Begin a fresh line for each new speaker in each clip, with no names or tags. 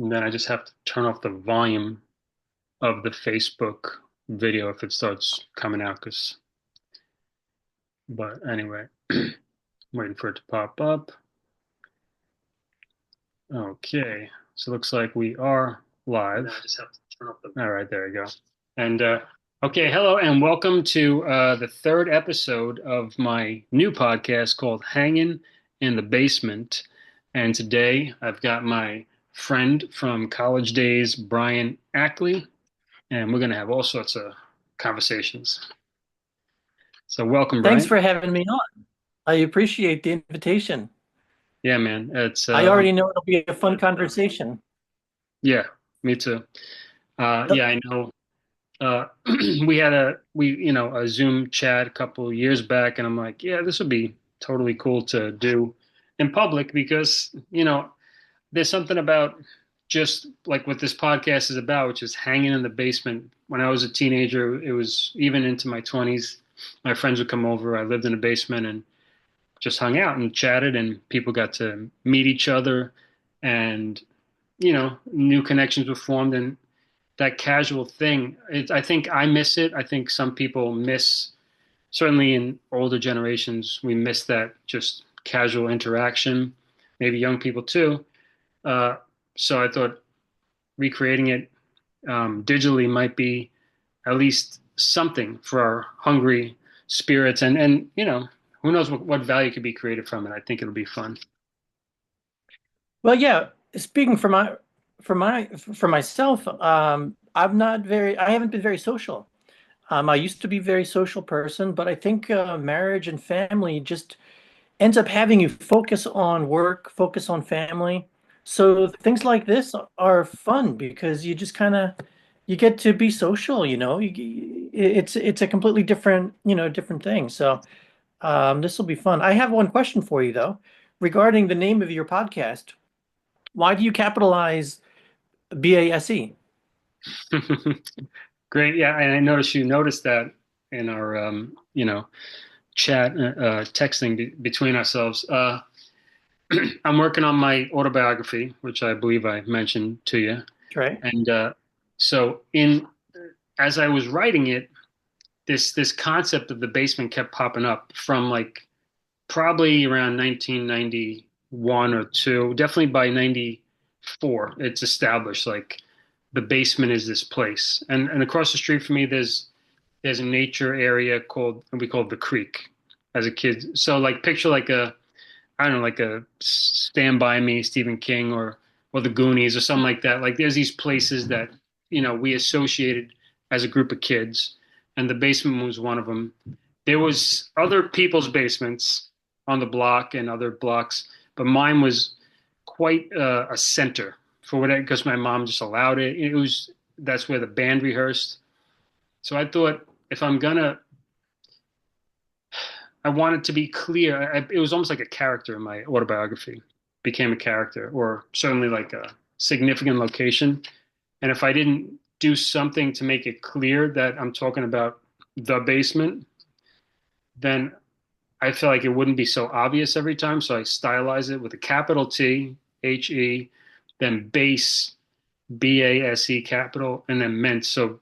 And then I just have to turn off the volume of the Facebook video if it starts coming out. But anyway, waiting for it to pop up. Okay, so it looks like we are live. Now I just have to turn off the. All right, there we go. And okay, hello and welcome to the third episode of my new podcast called Hangin in the Basement. And today I've got my friend from college days, Brian Ackley, and we're going to have all sorts of conversations. So welcome,
Thanks
Brian.
for having me on. I appreciate the invitation.
Yeah, man. It's
I already know it'll be a fun conversation.
yeah, me too.
The-
Yeah, I know. We had a Zoom chat a couple years back, and I'm like, yeah, this would be totally cool to do in public because there's something about just like what this podcast is about, which is hanging in the basement. When I was a teenager, it was even into my 20s. My friends would come over. I lived in a basement and just hung out and chatted, and people got to meet each other, and new connections were formed, and that casual thing. I think I miss it. I think some people miss, certainly in older generations, we miss that just casual interaction. Maybe young people too. Uh, so I thought recreating it digitally might be at least something for our hungry spirits, and who knows what value could be created from it. I think it'll be fun.
well, yeah, speaking for myself, I haven't been very social. I used to be a very social person, but I think marriage and family just ends up having you focus on work, focus on family. So things like this are fun because you just kind of you get to be social, it's a completely different, different thing. So this will be fun. I have one question for you though, regarding the name of your podcast. Why do you capitalize BASE?
Great. Yeah, and I noticed you noticed that in our chat texting between ourselves. I'm working on my autobiography, which I believe I mentioned to you.
Right.
And so in as I was writing it, this concept of the basement kept popping up from like probably around 1991 or two, definitely by 94. It's established like the basement is this place. And across the street from me there's a nature area called we called the creek as a kid. So like picture like a I don't know, like a Stand By Me, Stephen King, or the Goonies, or something like that. Like there's these places that we associated as a group of kids, and the basement was one of them. There was other people's basements on the block and other blocks, but mine was quite a center for whatever because my mom just allowed it. It was That's where the band rehearsed. So I thought if I'm gonna I wanted to be clear. It was almost like a character in my autobiography, became a character, or certainly like a significant location. And if I didn't do something to make it clear that I'm talking about the basement, then I feel like it wouldn't be so obvious every time. So I stylize it with a capital T, HE, then base, BASE capital, and then ment. So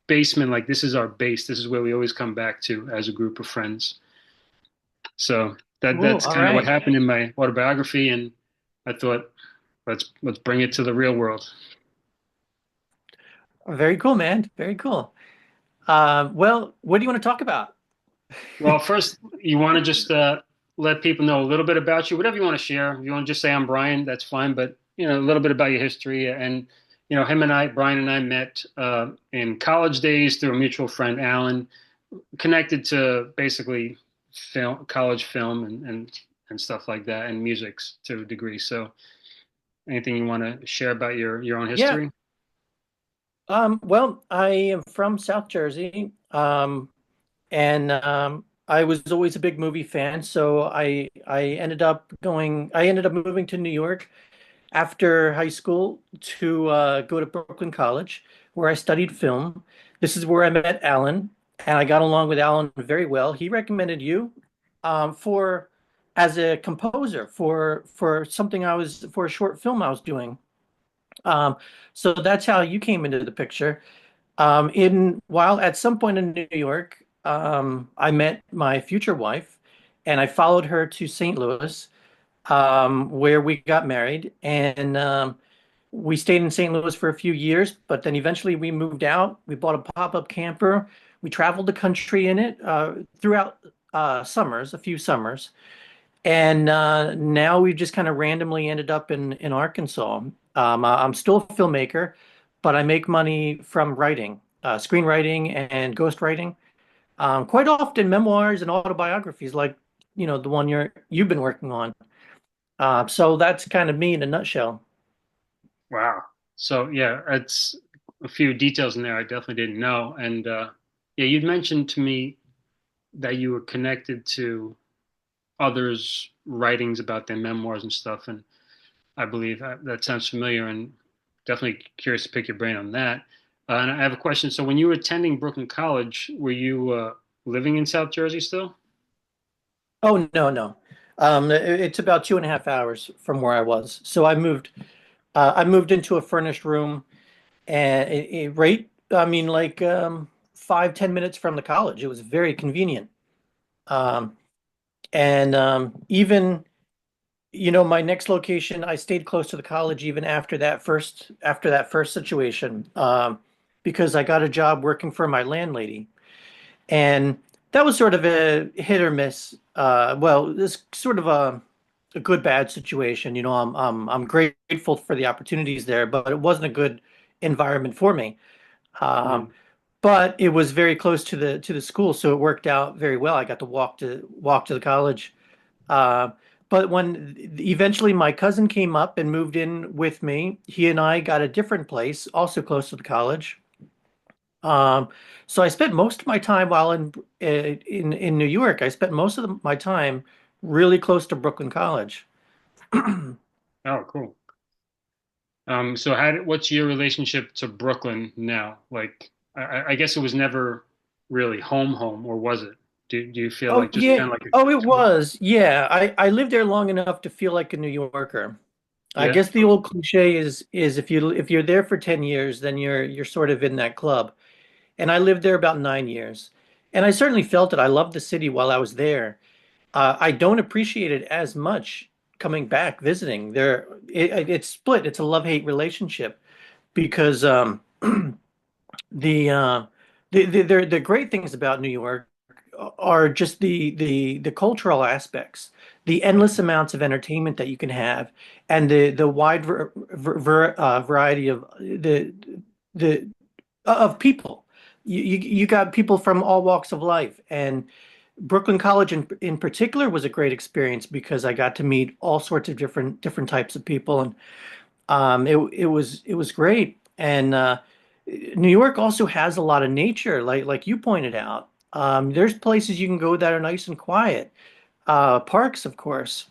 basement, like this is our base. This is where we always come back to as a group of friends. So
Cool.
that's
All
kind of what
right.
happened in my autobiography, and I thought let's bring it to the real world.
Very cool, man. Very cool. Well, what do you want to talk about?
Well, first you want to just let people know a little bit about you, whatever you want to share. If you want to just say I'm Brian, that's fine, but a little bit about your history and Brian and I met in college days through a mutual friend, Alan, connected to basically college film and stuff like that, and music to a degree. So anything you want to share about your own
Yeah.
history?
Well, I am from South Jersey, and I was always a big movie fan. So I ended up moving to New York after high school to go to Brooklyn College, where I studied film. This is where I met Alan, and I got along with Alan very well. He recommended you for as a composer for something I was for a short film I was doing. Um, so that's how you came into the picture. In while at some point in New York, I met my future wife, and I followed her to St. Louis, where we got married, and we stayed in St. Louis for a few years. But then eventually we moved out. We bought a pop-up camper. We traveled the country in it throughout summers, a few summers. And now we've just kind of randomly ended up in Arkansas. I'm still a filmmaker, but I make money from writing, screenwriting and ghostwriting. Quite often memoirs and autobiographies, like the one you've been working on. So that's kind of me in a nutshell.
Wow. So yeah, it's a few details in there I definitely didn't know. And yeah, you'd mentioned to me that you were connected to others' writings about their memoirs and stuff, and I believe that sounds familiar and definitely curious to pick your brain on that. And I have a question. So when you were attending Brooklyn College, were you living in South Jersey still?
Oh no, no. It's about 2.5 hours from where I was. So I moved into a furnished room and right, I mean, like 5, 10 minutes from the college. It was very convenient. Um, and even, my next location, I stayed close to the college even after that first situation, because I got a job working for my landlady, and that was sort of a hit or miss. Well, this sort of a good bad situation. I'm grateful for the opportunities there, but it wasn't a good environment for me. Um,
Mm.
but it was very close to the school, so it worked out very well. I got to walk to the college. Uh, but when eventually my cousin came up and moved in with me, he and I got a different place, also close to the college. Um, so I spent most of my time while in New York. I spent most of my time really close to Brooklyn College.
Oh, cool. So what's your relationship to Brooklyn now? Like, I guess it was never really home, or was it? Do you feel
Oh
like just
yeah.
kind of like
Oh, it
a tourist?
was. Yeah. I lived there long enough to feel like a New Yorker. I
Yeah.
guess the old cliche is if you're there for 10 years, then you're sort of in that club. And I lived there about 9 years. And I certainly felt it. I loved the city while I was there. I don't appreciate it as much coming back visiting. It's split. It's a love-hate relationship because the uh, the great things about New York are just the cultural aspects, the endless amounts of entertainment that you can have, and the wide variety the of people. You got people from all walks of life, and Brooklyn College in particular was a great experience because I got to meet all sorts of different types of people, and it was great. And New York also has a lot of nature, like you pointed out. There's places you can go that are nice and quiet. Parks, of course.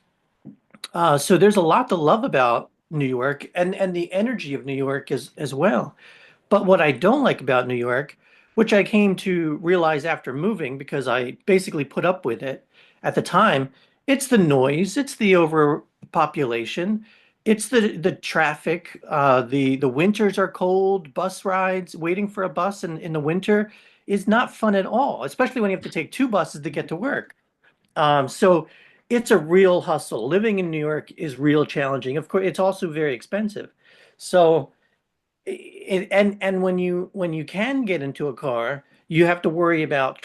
So there's a lot to love about New York and the energy of New York as well. But what I don't like about New York, which I came to realize after moving because I basically put up with it at the time, it's the noise, it's the overpopulation, it's the traffic. The winters are cold, bus rides, waiting for a bus in the winter is not fun at all, especially when you have to take two buses to get to work. So it's a real hustle. Living in New York is real challenging. Of course, it's also very expensive. So and when you can get into a car, you have to worry about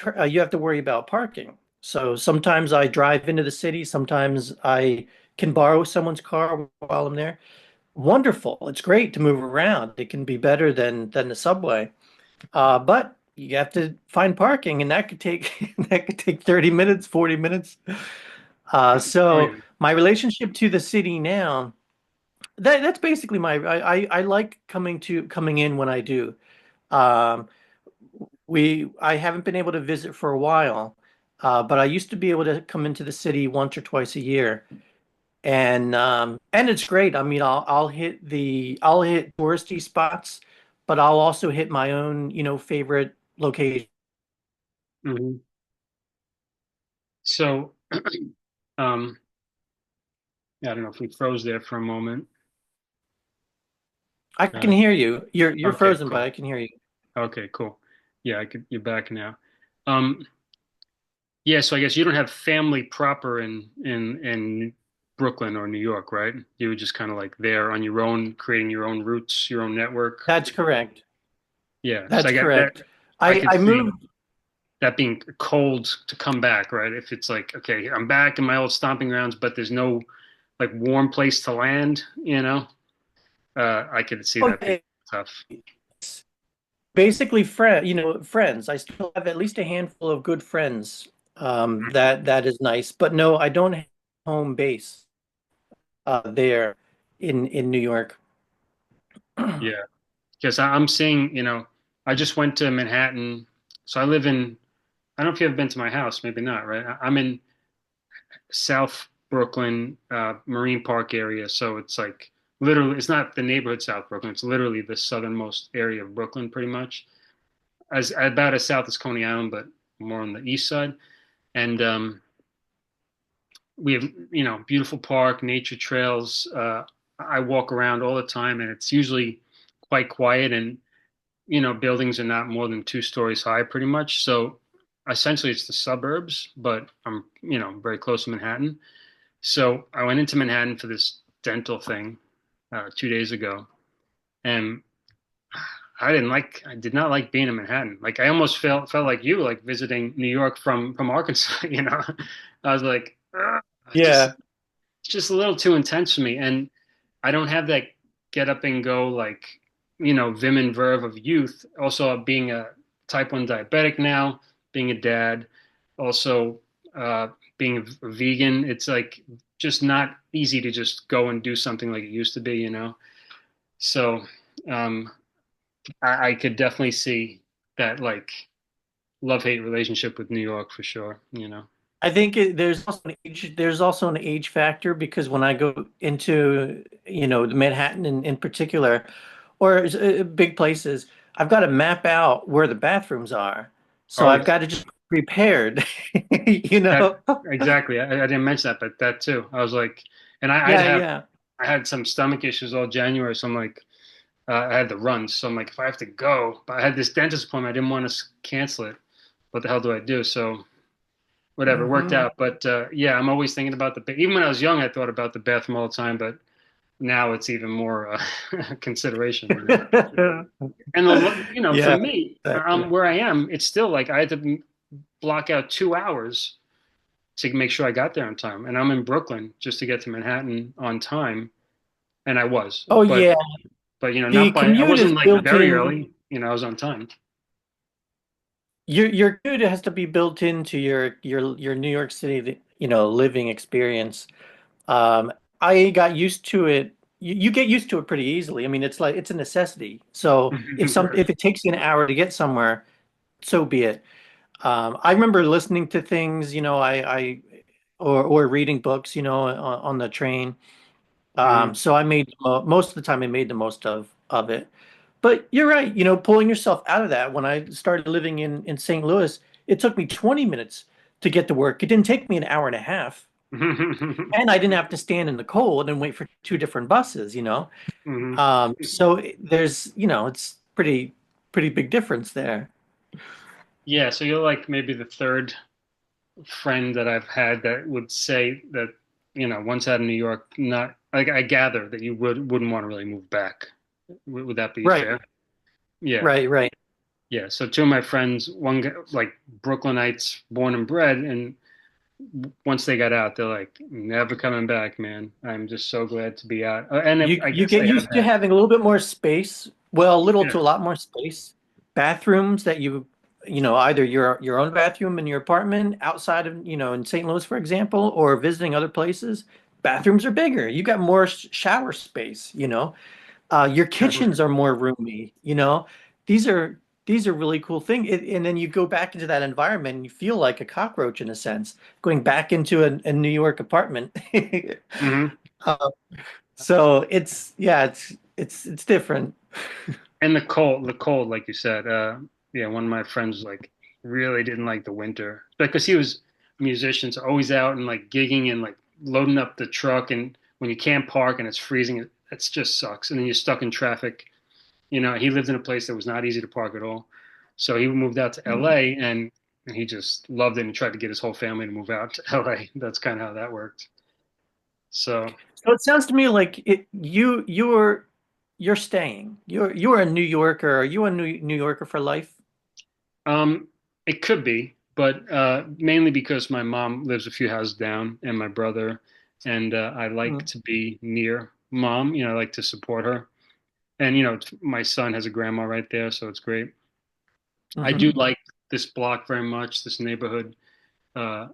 parking. So sometimes I drive into the city, sometimes I can borrow someone's car while I'm there. Wonderful. It's great to move around. It can be better than the subway. But you have to find parking, and that could take that could take 30 minutes, 40 minutes.
Oh
So
yeah.
my relationship to the city now, that's basically I like coming in when I do. Um, I haven't been able to visit for a while, but I used to be able to come into the city once or twice a year, and it's great. I mean, I'll hit touristy spots, but I'll also hit my own favorite location.
Hmm. So, yeah, I don't know if we froze there for a moment.
I can
Uh,
hear you. You're
okay,
frozen, but
cool.
I can hear you.
Okay, cool. Yeah, I could. You're back now. Um, yeah. So I guess you don't have family proper in Brooklyn or New York, right? You were just kind of like there on your own, creating your own roots, your own network.
That's correct.
Yeah. So
That's
I got that.
correct.
I
I
could
I
see
moved.
that being cold to come back, right? If it's like, okay, I'm back in my old stomping grounds, but there's no like warm place to land, I could see
Oh,
that being
yeah,
tough.
it's basically friends. I still have at least a handful of good friends. That is nice. But no, I don't have home base there in New York.
Yeah. Because I'm seeing, I just went to Manhattan. So I live in, I don't know if you've ever been to my house, maybe not, right? I'm in South Brooklyn, Marine Park area. So it's like literally, it's not the neighborhood South Brooklyn. It's literally the southernmost area of Brooklyn, pretty much. As about as south as Coney Island, but more on the east side. And we have, beautiful park, nature trails. I walk around all the time, and it's usually quite quiet. And buildings are not more than 2 stories high, pretty much. So essentially, it's the suburbs, but I'm, very close to Manhattan. So I went into Manhattan for this dental thing 2 days ago, and I did not like being in Manhattan. Like I almost felt like you, like visiting New York from Arkansas. I was like, "Ugh,
Yeah.
it's just a little too intense for me, and I don't have that get up and go like vim and verve of youth. Also, being a type 1 diabetic now, being a dad, also being a vegan, it's like just not easy to just go and do something like it used to be. So um, I could definitely see that like love-hate relationship with New York for sure.
I think there's also an age factor because when I go into, Manhattan in particular, or big places, I've got to map out where the bathrooms are. So
Oh,
I've got to just be prepared, you
that
know?
exactly. I didn't mention that, but that too. I was like, and
Yeah, yeah.
I had some stomach issues all January, so I'm like, I had the runs, so I'm like, if I have to go, but I had this dentist appointment, I didn't want to cancel it. What the hell do I do? So whatever, it worked
Hmm.
out. But yeah, I'm always thinking about even when I was young, I thought about the bathroom all the time, but now it's even more consideration. And for
Yeah,
me,
exactly.
where I am, it's still like I had to block out 2 hours to make sure I got there on time. And I'm in Brooklyn just to get to Manhattan on time, and I was.
Oh
But
yeah, the
not by I
commute is
wasn't like
built
very
in.
early. I was on time.
Your commute has to be built into your New York City, living experience. I got used to it. You get used to it pretty easily. I mean, it's a necessity. So if it takes you an hour to get somewhere, so be it. I remember listening to things, or reading books, on the train.
Mhm.
So I made most of the time I made the most of it. But you're right, pulling yourself out of that. When I started living in St. Louis, it took me 20 minutes to get to work. It didn't take me an hour and a half.
Mhm.
And I didn't have to stand in the cold and wait for two different buses.
Mhm.
So there's, it's pretty big difference there.
Yeah, so you're like maybe the third friend that I've had that would say that, once out of New York, not like I gather that you wouldn't want to really move back. Would that be
Right,
fair? Yeah.
right, right.
Yeah. So two of my friends, one guy, like Brooklynites, born and bred, and once they got out, they're like, never coming back, man. I'm just so glad to be out. And
You
I
you
guess
get
they have
used to
that.
having a little bit more space. Well, a little
Yeah.
to a lot more space. Bathrooms that either your own bathroom in your apartment outside of, in St. Louis, for example, or visiting other places, bathrooms are bigger. You got more shower space. Your kitchens are more roomy. These are these are really cool things. And then you go back into that environment and you feel like a cockroach in a sense, going back into a New York apartment.
Hmm.
Uh, so it's different.
And the cold, like you said. Yeah, one of my friends like really didn't like the winter because he was a musician, so always out and like gigging and like loading up the truck. And when you can't park and it's freezing, It just sucks. And then you're stuck in traffic. You know, he lived in a place that was not easy to park at all. So he moved out to LA and he just loved it and tried to get his whole family to move out to LA. That's kind of how that worked. So,
So it sounds to me like you're staying. You're a New Yorker. Are you a New Yorker for life?
um, it could be, but mainly because my mom lives a few houses down and my brother, and I like to be near mom. You know, I like to support her. And, you know, my son has a grandma right there, so it's great. I do
Mm-hmm.
like this block very much, this neighborhood. I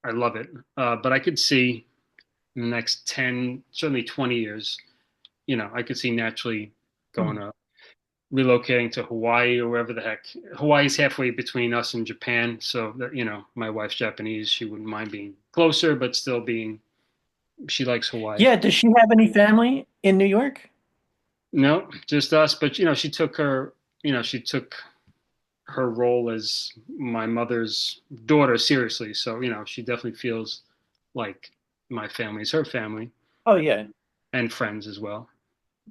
I love it. But I could see in the next 10, certainly 20 years, you know, I could see naturally going relocating to Hawaii or wherever the heck. Hawaii's halfway between us and Japan, so that, you know, my wife's Japanese, she wouldn't mind being closer, but still being, she likes Hawaii.
Yeah, does she have any family in New York?
No, just us. But, you know, she took her role as my mother's daughter seriously. So, you know, she definitely feels like my family is her family
Oh yeah.
and friends as well.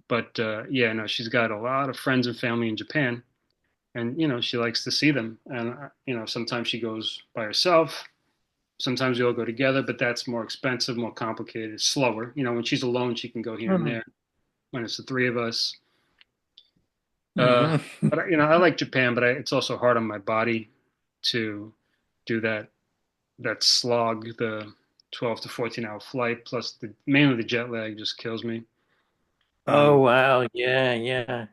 But yeah, no, she's got a lot of friends and family in Japan, and you know, she likes to see them. And you know, sometimes she goes by herself. Sometimes we all go together, but that's more expensive, more complicated, slower. You know, when she's alone, she can go here and there. When it's the three of us, uh,
Mm-hmm.
but you know, I like Japan, but it's also hard on my body to do that slog, the 12 to 14 hour flight, plus mainly the jet lag just kills me.
Oh
Um,
wow. Yeah, yeah.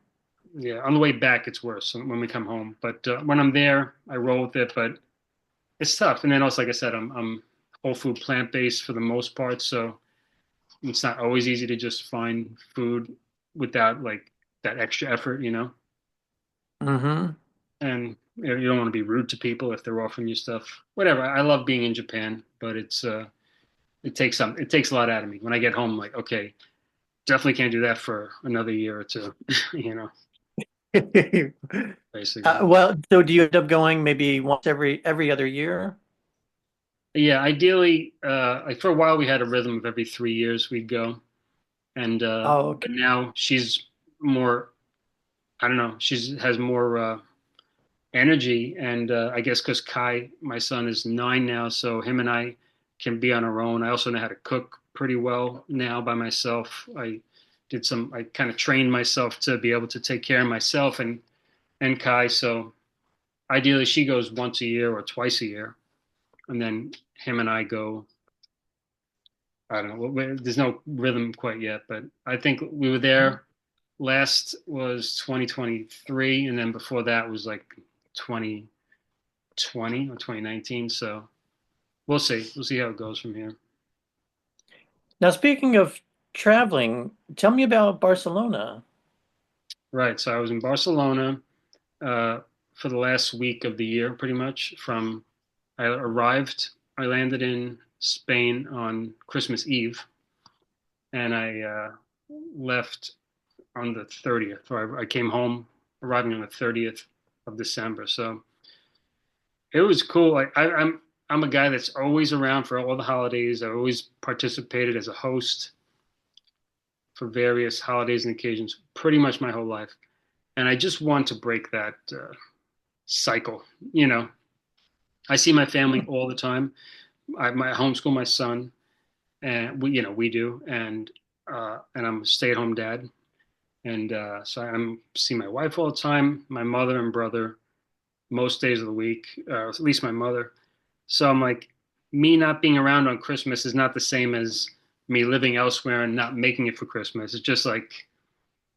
yeah, on the way back it's worse when we come home, but when I'm there, I roll with it. But it's tough, and then also, like I said, I'm whole food plant based for the most part, so it's not always easy to just find food without like that extra effort, you know.
Mm-hmm.
And you don't want to be rude to people if they're offering you stuff. Whatever. I love being in Japan, but it takes a lot out of me. When I get home, I'm like, okay, definitely can't do that for another year or two, you know, basically.
Well, so do you end up going maybe once every other year?
Yeah, ideally, like for a while we had a rhythm of every 3 years we'd go, and
Oh,
but
okay.
now she's more. I don't know. She's has more energy, and I guess because Kai, my son, is 9 now, so him and I can be on our own. I also know how to cook pretty well now by myself. I kind of trained myself to be able to take care of myself and Kai. So ideally, she goes once a year or twice a year, and then him and I go. I don't know. There's no rhythm quite yet, but I think we were there. Last was 2023, and then before that was like 2020 or 2019. So we'll see. We'll see how it goes from here.
Now, speaking of traveling, tell me about Barcelona.
Right. So I was in Barcelona uh, for the last week of the year, pretty much. I arrived, I landed in Spain on Christmas Eve, and I left on the 30th. Or I came home arriving on the 30th of December. So it was cool. I'm a guy that's always around for all the holidays. I always participated as a host for various holidays and occasions, pretty much my whole life. And I just want to break that cycle. You know, I see my family all the time. My homeschool my son, and we do, and I'm a stay-at-home dad, and so I'm see my wife all the time, my mother and brother most days of the week, at least my mother. So I'm like, me not being around on Christmas is not the same as me living elsewhere and not making it for Christmas. It's just like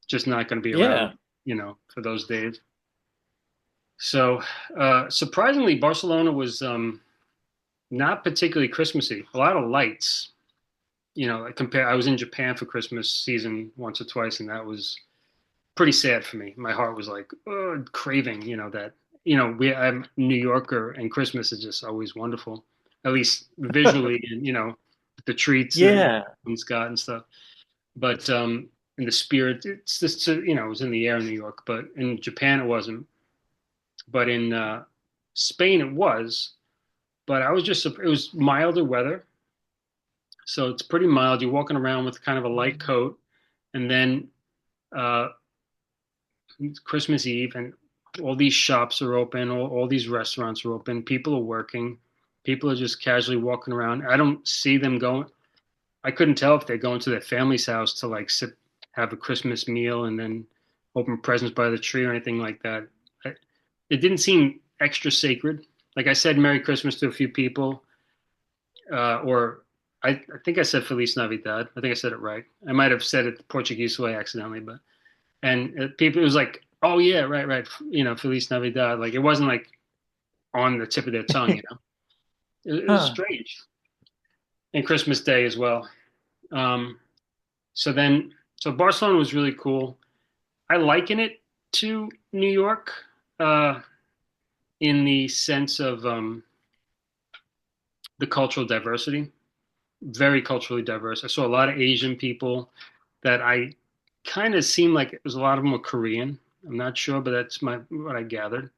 just not going to be around,
Yeah.
for those days. So surprisingly, Barcelona was not particularly Christmassy. A lot of lights. You know, I was in Japan for Christmas season once or twice, and that was pretty sad for me. My heart was like craving, that I'm New Yorker, and Christmas is just always wonderful, at least visually, and the treats that
Yeah.
one's got and stuff. But in the spirit, it's just it was in the air in New York, but in Japan it wasn't. But in Spain it was. But it was milder weather, so it's pretty mild. You're walking around with kind of a light coat. And then uh, Christmas Eve, and all these shops are open, all these restaurants are open, people are working, people are just casually walking around. I don't see them going. I couldn't tell if they're going to their family's house to like sit, have a Christmas meal, and then open presents by the tree or anything like that. It didn't seem extra sacred. Like I said, Merry Christmas to a few people, or I think I said Feliz Navidad. I think I said it right. I might have said it the Portuguese way accidentally, but and people, it was like, oh yeah, right, right, Feliz Navidad. Like it wasn't like on the tip of their tongue, it was
Huh.
strange. And Christmas Day as well. Um, so then, so Barcelona was really cool. I liken it to New York, uh, in the sense of the cultural diversity. Very culturally diverse. I saw a lot of Asian people that I kind of seemed like it was a lot of them were Korean. I'm not sure, but that's my what I gathered.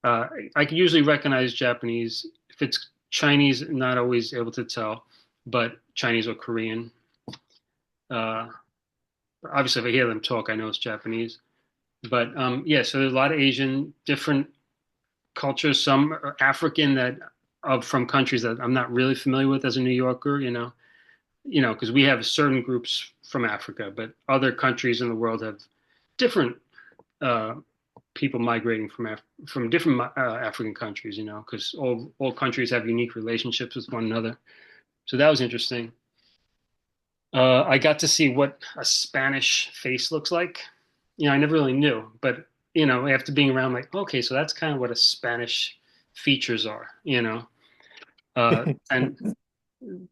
I can usually recognize Japanese. If it's Chinese, not always able to tell, but Chinese or Korean. Uh, Obviously, if I hear them talk, I know it's Japanese. But yeah, so there's a lot of Asian, different cultures. Some are African that of from countries that I'm not really familiar with as a New Yorker. Because we have certain groups from Africa, but other countries in the world have different uh, people migrating from different African countries. Because all countries have unique relationships with one another. So that was interesting. I got to see what a Spanish face looks like. I never really knew, but after being around, like, okay, so that's kind of what a Spanish features are. And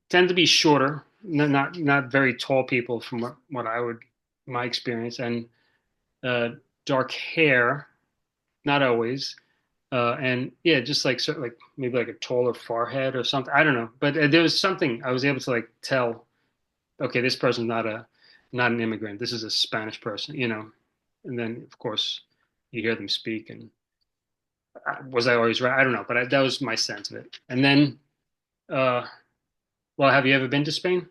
tend to be shorter, not very tall people from what I would my experience, and uh, dark hair, not always, and yeah, just like like maybe like a taller forehead or something. I don't know, but there was something I was able to like tell. Okay, this person's not an immigrant. This is a Spanish person. And then of course you hear them speak, and was I always right? I don't know, but that was my sense of it. And then, uh, well, have you ever been to Spain?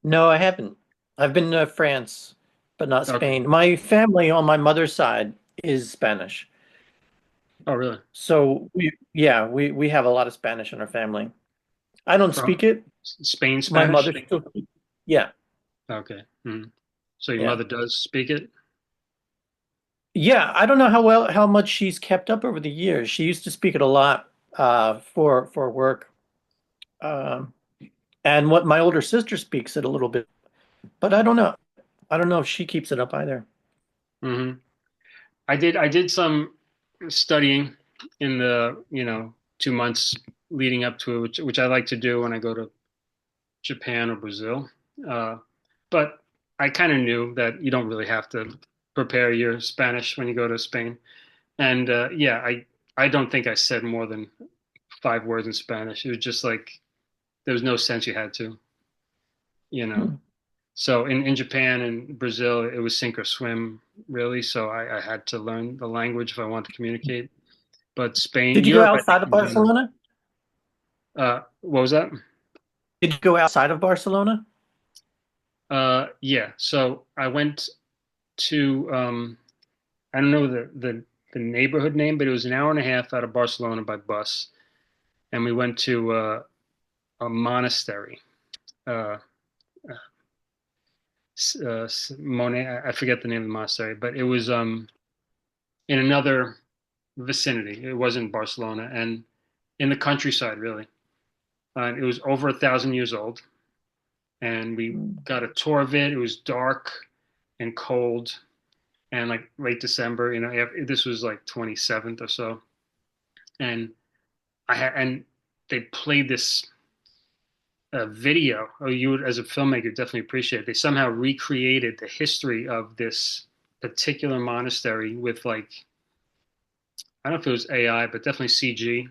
No, I haven't. I've been to France, but not
Okay.
Spain. My family on my mother's side is Spanish.
Oh, really?
So we have a lot of Spanish in our family. I don't
From
speak it.
Spain
My
Spanish?
mother still, yeah,
Okay. Mhm. So your
yeah.
mother does speak it?
Yeah, I don't know how much she's kept up over the years. She used to speak it a lot for work. Um, and what my older sister speaks it a little bit, but I don't know. I don't know if she keeps it up either.
Hmm. I did some studying in the 2 months leading up to it, which I like to do when I go to Japan or Brazil. Uh, but I kind of knew that you don't really have to prepare your Spanish when you go to Spain. And yeah, I don't think I said more than 5 words in Spanish. It was just like there was no sense you had to, you know.
Hmm.
So in Japan and Brazil, it was sink or swim, really. So I had to learn the language if I wanted to communicate. But Spain,
Did you go
Europe, I think
outside of
in general.
Barcelona?
What was that?
Did you go outside of Barcelona?
Yeah. So I went to I don't know the neighborhood name, but it was an hour and a half out of Barcelona by bus, and we went to a monastery. Uh, Monet, I forget the name of the monastery, but it was in another vicinity. It wasn't Barcelona, and in the countryside, really. It was over 1,000 years old, and we got a tour of it. It was dark and cold, and like late December. This was like 27th or so, and and they played this video. Oh, you would, as a filmmaker, definitely appreciate it. They somehow recreated the history of this particular monastery with like I don't know if it was AI, but definitely CG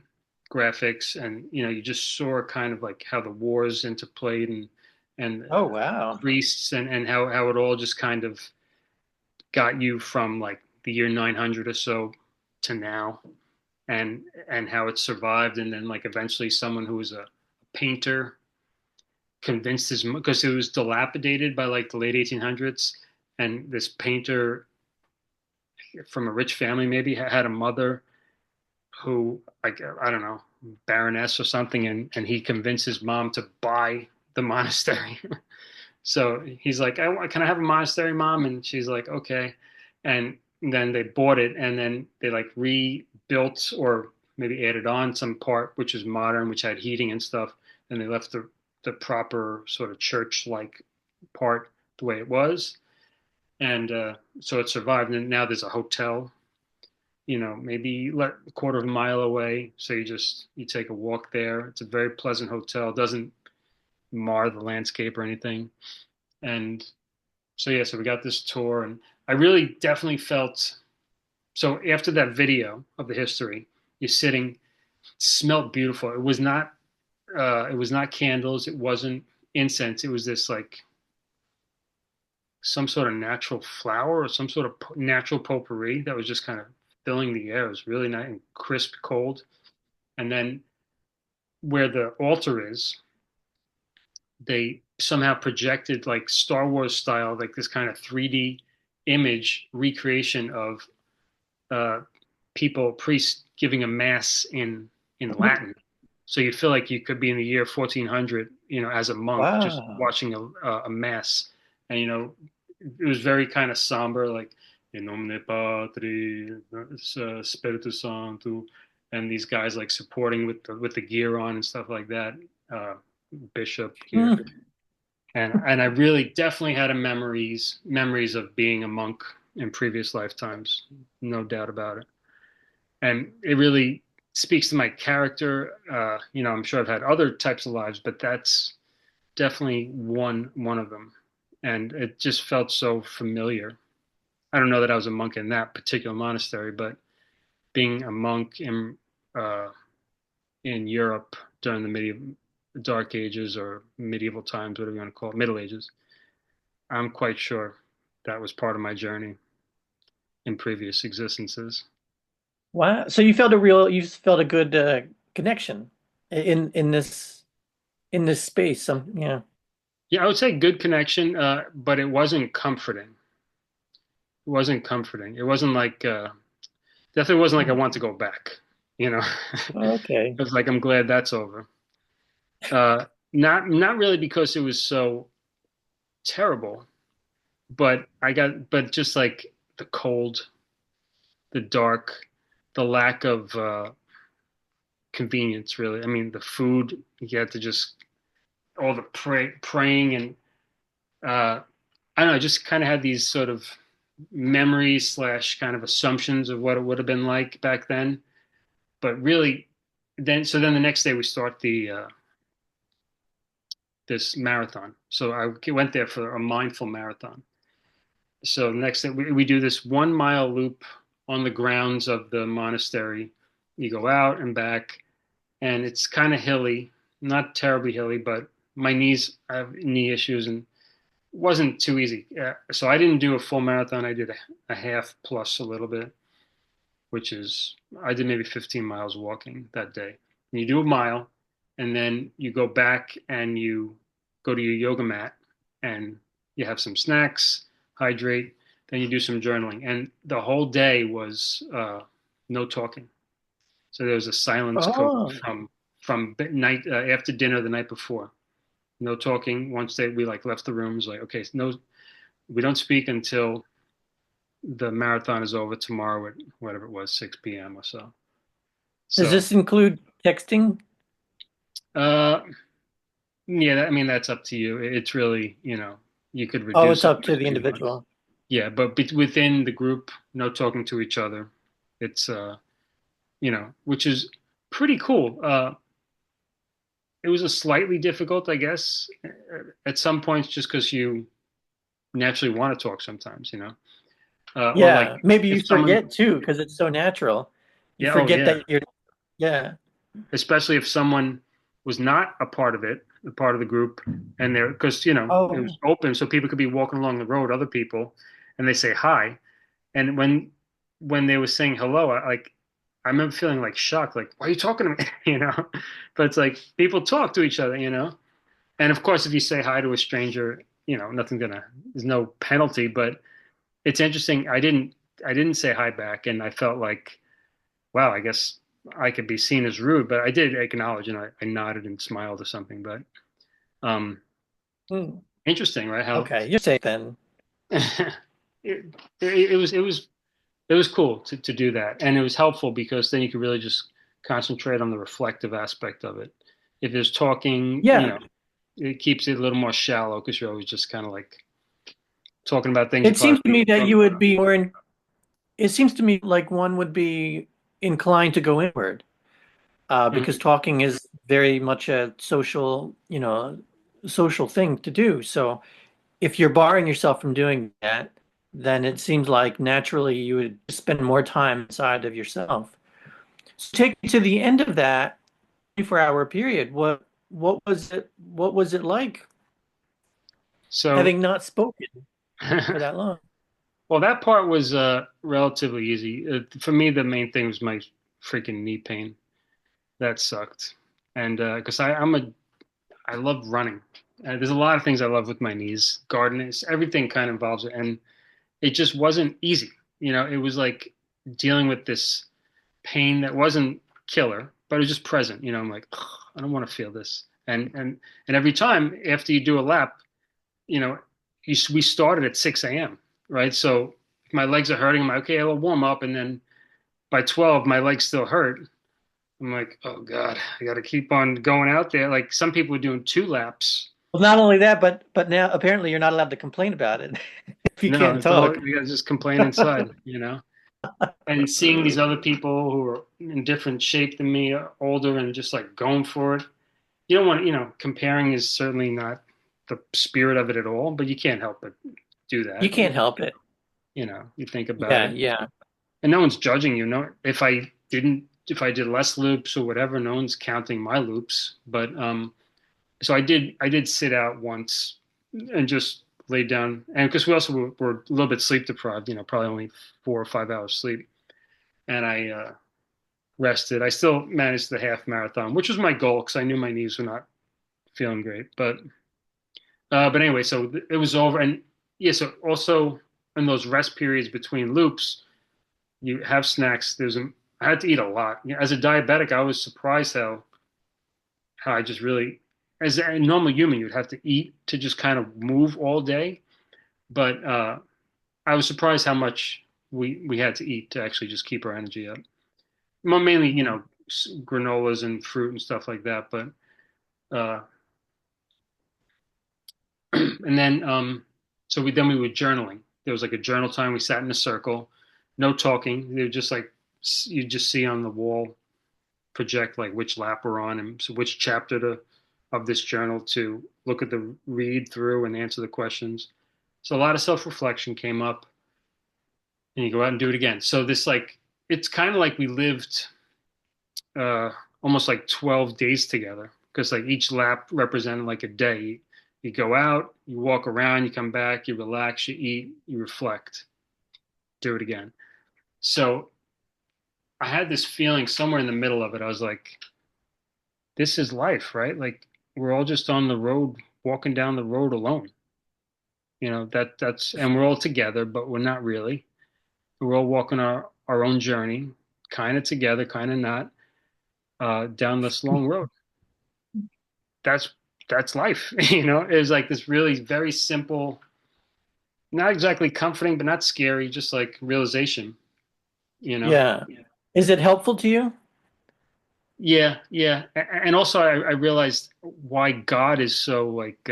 graphics, and you just saw kind of like how the wars interplayed and
Oh, wow.
priests and how it all just kind of got you from like the year 900 or so to now, and how it survived, and then like eventually someone who was a painter convinced his because it was dilapidated by like the late 1800s, and this painter from a rich family maybe had a mother who, like, I don't know, baroness or something, and he convinced his mom to buy the monastery. So he's like, can I have a monastery, mom? And she's like, okay. And then they bought it, and then they like rebuilt or maybe added on some part which is modern, which had heating and stuff. And they left the proper sort of church-like part the way it was, and so it survived. And now there's a hotel, maybe a quarter of a mile away. So you take a walk there. It's a very pleasant hotel. It doesn't mar the landscape or anything. And so yeah, so we got this tour, and I really definitely felt so after that video of the history, you're sitting, it smelled beautiful. It was not candles, it wasn't incense. It was this like some sort of natural flower or some sort of natural potpourri that was just kind of filling the air. It was really nice and crisp, cold. And then where the altar is, they somehow projected like Star Wars style, like this kind of 3D image recreation of uh, priests giving a mass in Latin. So you feel like you could be in the year 1400, as a monk, just
Wow.
watching a mass, and it was very kind of somber, like in nomine Patri, Spiritus Sancto, and these guys like supporting with the gear on and stuff like that, uh, bishop gear,
Hmm.
and I really definitely had a memories of being a monk in previous lifetimes, no doubt about it. And it really speaks to my character. I'm sure I've had other types of lives, but that's definitely one of them. And it just felt so familiar. I don't know that I was a monk in that particular monastery, but being a monk uh, in Europe during the medieval Dark Ages or medieval times, whatever you want to call it, Middle Ages, I'm quite sure that was part of my journey in previous existences.
Wow. So you felt a good connection in this space. Yeah.
Yeah, I would say good connection, but it wasn't comforting. It wasn't comforting. It wasn't like definitely wasn't like I
Hmm.
want to go back. You know,
Okay.
it was like I'm glad that's over. Not really because it was so terrible, but just like the cold, the dark, the lack of convenience. Really, I mean, the food you had to just all the praying and uh, I don't know. I just kind of had these sort of memories slash kind of assumptions of what it would have been like back then. But really, then the next day we start the this marathon. So I went there for a mindful marathon. So the next day we do this 1 mile loop on the grounds of the monastery. You go out and back, and it's kind of hilly, not terribly hilly, but I have knee issues and wasn't too easy. So I didn't do a full marathon. I did a half plus a little bit, which is I did maybe 15 miles walking that day. And you do a mile, and then you go back and you go to your yoga mat, and you have some snacks, hydrate, then you do some journaling. And the whole day was no talking. So there was a silence code
Oh,
from night after dinner the night before. No talking. Once we like left the rooms, like okay, no, we don't speak until the marathon is over tomorrow at whatever it was, 6 p.m. or so.
does
So,
this include texting?
uh, yeah, I mean, that's up to you. It's really, you could
Oh, it's
reduce it
up to the
if you want.
individual.
Yeah, but within the group, no talking to each other. It's, which is pretty cool. It was a slightly difficult, I guess, at some points, just because you naturally want to talk sometimes, or like
Yeah, maybe
if
you
someone,
forget too because it's so natural. You
yeah, oh
forget
yeah,
that you're, yeah.
especially if someone was not a part of it, a part of the group, and they're because it was
Oh,
open, so people could be walking along the road, other people, and they say hi, and when they were saying hello, I remember feeling like shocked, like why are you talking to me, but it's like people talk to each other. And of course, if you say hi to a stranger, nothing gonna, there's no penalty. But it's interesting. I didn't say hi back, and I felt like, wow, I guess I could be seen as rude, but I did acknowledge and I nodded and smiled or something. But um,
Hmm.
interesting, right? How
Okay, you're safe then.
it, it was cool to do that, and it was helpful because then you could really just concentrate on the reflective aspect of it. If there's talking,
Yeah,
it keeps it a little more shallow because you're always just kind of like talking about things you
it
probably
seems to
don't
me that
talk
you would
about.
be more in. It seems to me like one would be inclined to go inward, because
Mhm.
talking is very much a social, social thing to do. So if you're barring yourself from doing that, then it seems like naturally you would spend more time inside of yourself. So take me to the end of that 24-hour period. What was it like
So,
having not spoken for that long?
well, that part was relatively easy. For me, the main thing was my freaking knee pain. That sucked, and because I love running. There's a lot of things I love with my knees, gardening, everything kind of involves it, and it just wasn't easy. It was like dealing with this pain that wasn't killer, but it was just present. I'm like, "Ugh, I don't want to feel this. And every time after you do a lap, you know, we started at 6 a.m. Right? So if my legs are hurting, I'm like, okay, I'll warm up, and then by 12, my legs still hurt. I'm like, oh God, I got to keep on going out there. Like some people are doing 2 laps.
Well, not only that, but now apparently you're not allowed to complain about it if you
No,
can't
it's all
talk.
you got to just complain inside. And seeing these other people who are in different shape than me, older, and just like going for it. You don't want comparing is certainly not the spirit of it at all, but you can't help but do
You
that.
can't help it.
You think about
Yeah,
it,
yeah.
and no one's judging you. No, if I did less loops or whatever, no one's counting my loops. But so I did sit out once and just laid down, and because we also were a little bit sleep deprived, probably only 4 or 5 hours sleep, and I rested. I still managed the half marathon, which was my goal because I knew my knees were not feeling great. But anyway, so it was over, and yeah. So also in those rest periods between loops, you have snacks. I had to eat a lot. As a diabetic, I was surprised how I just really, as a normal human, you'd have to eat to just kind of move all day. But I was surprised how much we had to eat to actually just keep our energy up. Well, mainly,
Mhm.
granolas and fruit and stuff like that. But uh, and then so we were journaling. There was like a journal time. We sat in a circle, no talking. They were just like you just see on the wall project like which lap we're on and so which chapter of this journal to look at the read through and answer the questions. So a lot of self reflection came up, and you go out and do it again. So this like it's kind of like we lived uh, almost like 12 days together because like each lap represented like a day. You go out, you walk around, you come back, you relax, you eat, you reflect, do it again. So I had this feeling somewhere in the middle of it. I was like, this is life, right? Like we're all just on the road, walking down the road alone. And we're all together, but we're not really. We're all walking our own journey, kind of together, kind of not, down this long road. That's that's life. It's like this really very simple, not exactly comforting, but not scary, just like realization, you know?
Yeah. Is it helpful to you?
Yeah, yeah. And also I realized why God is so like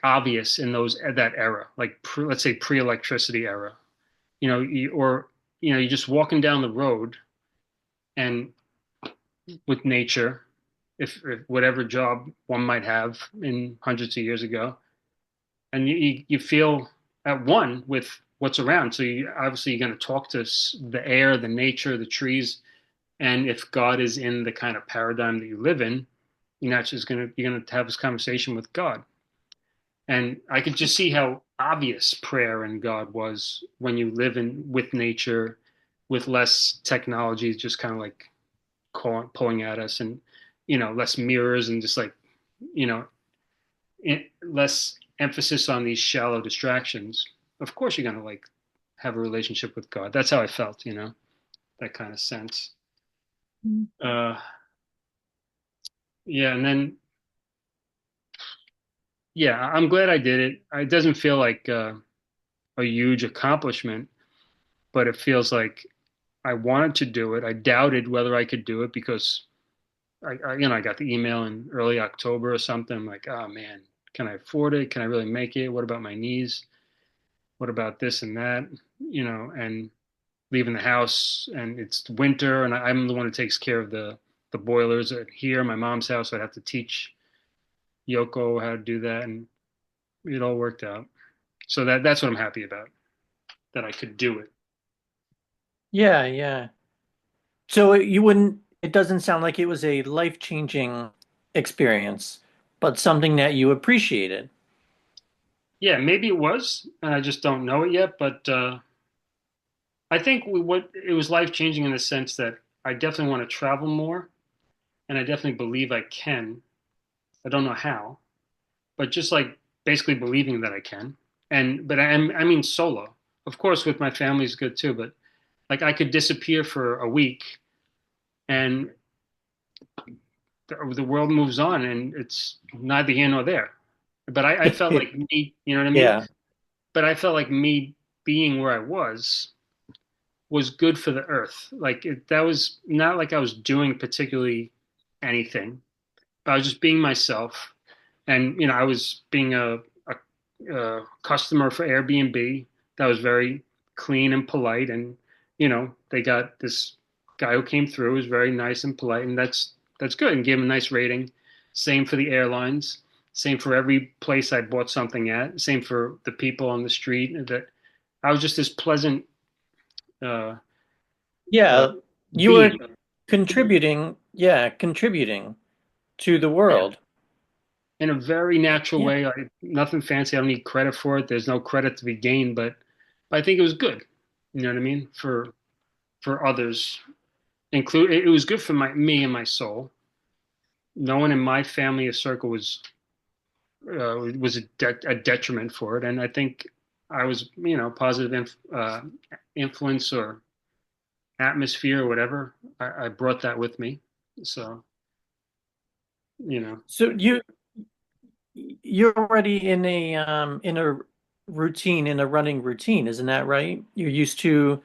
obvious in that era, like let's say pre-electricity era. You're just walking down the road and with nature, if whatever job one might have in hundreds of years ago, and you feel at one with what's around. So obviously you're going to talk to the air, the nature, the trees, and if God is in the kind of paradigm that you live in, you're going to have this conversation with God. And I could just see how obvious prayer and God was when you live in with nature, with less technology, just kind of like pulling at us, and less mirrors and just like you know, less emphasis on these shallow distractions, of course you're going to like have a relationship with God. That's how I felt, that kind of sense. Uh, yeah, and then yeah, I'm glad I did it. It doesn't feel like a huge accomplishment, but it feels like I wanted to do it. I doubted whether I could do it because I got the email in early October or something. I'm like, oh man, can I afford it? Can I really make it? What about my knees? What about this and that? And leaving the house, and it's winter, and I'm the one who takes care of the boilers at here, my mom's house. So I'd have to teach Yoko how to do that, and it all worked out. So that's what I'm happy about, that I could do it.
Yeah, yeah. So you wouldn't, it doesn't sound like it was a life-changing experience, but something that you appreciated.
Yeah, maybe it was, and I just don't know it yet. But I think what it was life changing in the sense that I definitely want to travel more, and I definitely believe I can. I don't know how, but just like basically believing that I can. But I mean solo. Of course, with my family is good too, but like I could disappear for a week and the world moves on and it's neither here nor there. But I felt like me, you know what I mean?
Yeah.
But I felt like me being where I was good for the earth. Like that was not like I was doing particularly anything. I was just being myself, and I was being a customer for Airbnb that was very clean and polite, and they got this guy who came through who was very nice and polite, and that's good, and gave him a nice rating. Same for the airlines. Same for every place I bought something at. Same for the people on the street. That I was just this pleasant uh, uh,
Yeah. You
being.
were contributing, yeah, contributing to the
Yeah,
world.
in a very natural
Yeah.
way. Nothing fancy. I don't need credit for it. There's no credit to be gained, but I think it was good. You know what I mean? For others, include it was good for me and my soul. No one in my family or circle was a detriment for it, and I think I was positive influence or atmosphere or whatever. I brought that with me, so you know.
So you're already in a routine, in a running routine, isn't that right? You're used to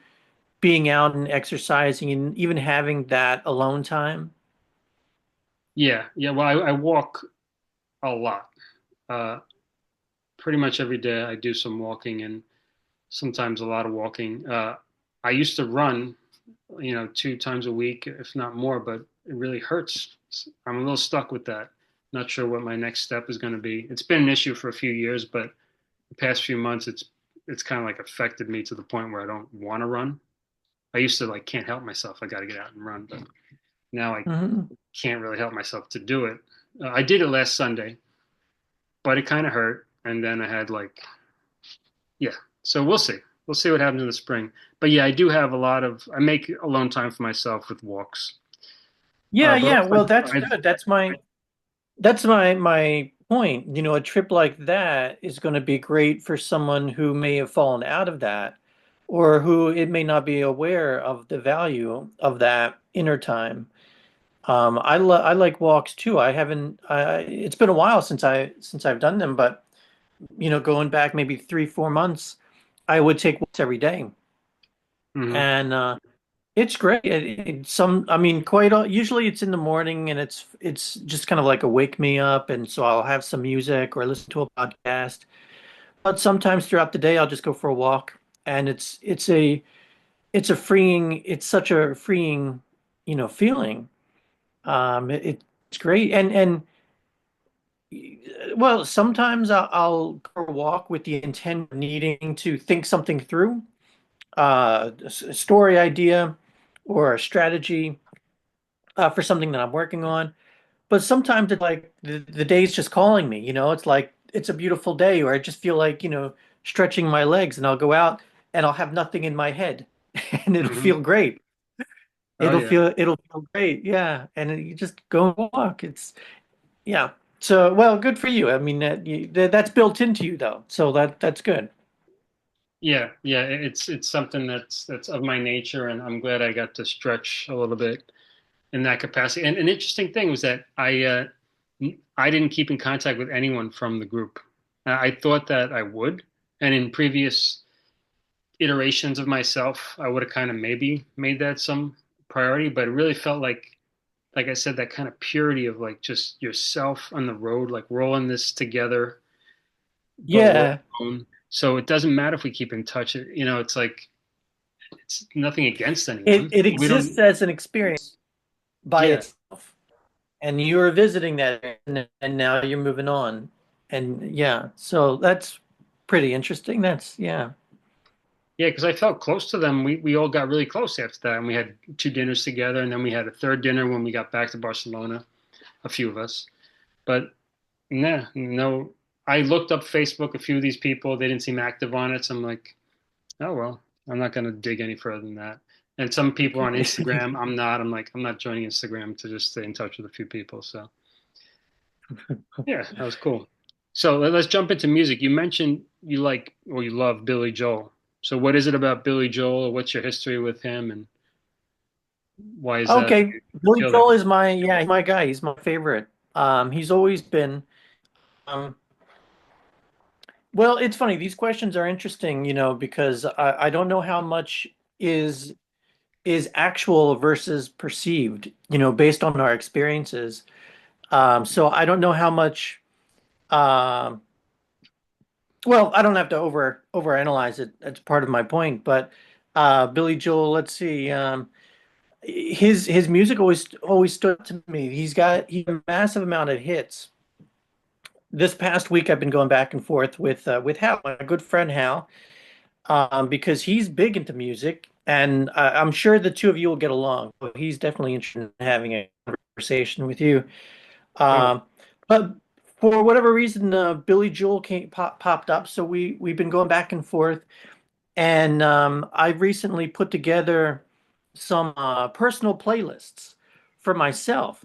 being out and exercising and even having that alone time.
Yeah, yeah. Well, I walk a lot. Uh, Pretty much every day I do some walking and sometimes a lot of walking. I used to run, 2 times a week, if not more, but it really hurts. I'm a little stuck with that. Not sure what my next step is going to be. It's been an issue for a few years, but the past few months, it's kind of like affected me to the point where I don't want to run. I used to like can't help myself. I got to get out and run, but now I
Hmm.
can't really help myself to do it. I did it last Sunday, but it kind of hurt, and then I had like yeah. So we'll see. We'll see what happens in the spring. But yeah, I do have a lot of. I make alone time for myself with walks.
Yeah,
But
yeah.
also,
Well, that's
I've
good. That's my point. You know, a trip like that is going to be great for someone who may have fallen out of that, or who it may not be aware of the value of that inner time. I like walks too. I haven't. It's been a while since I've done them, but going back maybe 3, 4 months, I would take walks every day,
mhm.
and it's great. I mean, usually it's in the morning, and it's just kind of like a wake me up, and so I'll have some music or listen to a podcast. But sometimes throughout the day, I'll just go for a walk, and it's such a freeing, feeling. It's great, and well, sometimes I'll go for a walk with the intent of needing to think something through, a story idea or a strategy for something that I'm working on. But sometimes it's like the day's just calling me, it's like it's a beautiful day, or I just feel like, stretching my legs, and I'll go out and I'll have nothing in my head and it'll
Mhm.
feel great.
Oh yeah.
It'll feel great. Yeah. And you just go and walk. Yeah. So, well, good for you. I mean, that's built into you though. So that's good.
Yeah, yeah, it's something that's of my nature, and I'm glad I got to stretch a little bit in that capacity. And an interesting thing was that I didn't keep in contact with anyone from the group. I thought that I would, and in previous iterations of myself, I would have kind of maybe made that some priority, but it really felt like I said, that kind of purity of like just yourself on the road, like we're all in this together, but we're
Yeah,
alone. So it doesn't matter if we keep in touch. It's like it's nothing against
it
anyone.
it
We
exists
don't.
as an experience by
Yeah,
itself, and you're visiting that, and now you're moving on, and yeah, so that's pretty interesting. That's yeah.
yeah, because I felt close to them. We all got really close after that, and we had two dinners together, and then we had a third dinner when we got back to Barcelona. A few of us, but nah, no. I looked up Facebook. A few of these people, they didn't seem active on it, so I'm like, oh well, I'm not going to dig any further than that. And some people on Instagram, I'm not. I'm like, I'm not joining Instagram to just stay in touch with a few people. So yeah, that was cool. So let's jump into music. You mentioned you like or you love Billy Joel. So what is it about Billy Joel, or what's your history with him, and why is that
Okay, Billy
feel that
Joel
way?
is he's my guy. He's my favorite. He's always been. Um, well, it's funny. These questions are interesting, because I don't know how much is is actual versus perceived, based on our experiences. So I don't know how much. Um, well, I don't have to overanalyze it. That's part of my point. But Billy Joel, let's see. His music always stood out to me. He a massive amount of hits. This past week, I've been going back and forth with Hal, my good friend Hal, because he's big into music, and I'm sure the two of you will get along. So he's definitely interested in having a conversation with you.
Oh,
Um, but for whatever reason, Billy Joel popped up, so we've been going back and forth. And I've recently put together some personal playlists for myself,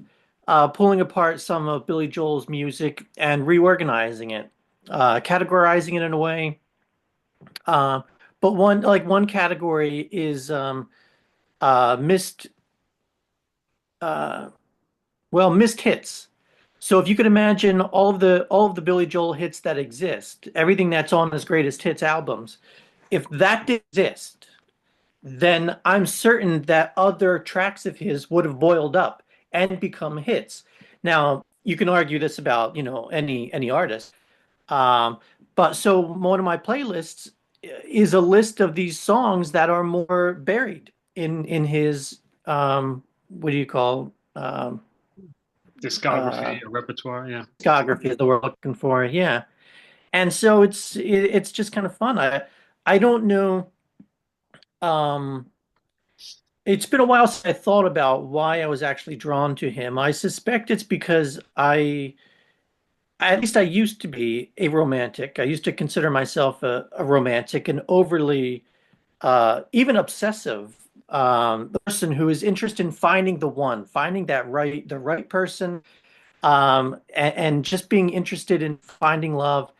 pulling apart some of Billy Joel's music and reorganizing it, categorizing it in a way. Uh, but one category is missed, uh, missed hits. So if you could imagine all of the Billy Joel hits that exist, everything that's on his greatest hits albums, if that did exist, then I'm certain that other tracks of his would have boiled up and become hits. Now, you can argue this about, any artist. Um, but so one of my playlists is a list of these songs that are more buried in his what do you call
discography,
uh
repertoire, yeah.
discography is the word I'm looking for. Yeah. And so it's just kind of fun. I don't know. Um, It's been a while since I thought about why I was actually drawn to him. I suspect it's because at least I used to be a romantic. I used to consider myself a romantic and overly, even obsessive person who is interested in finding the one, finding the right person, and just being interested in finding love,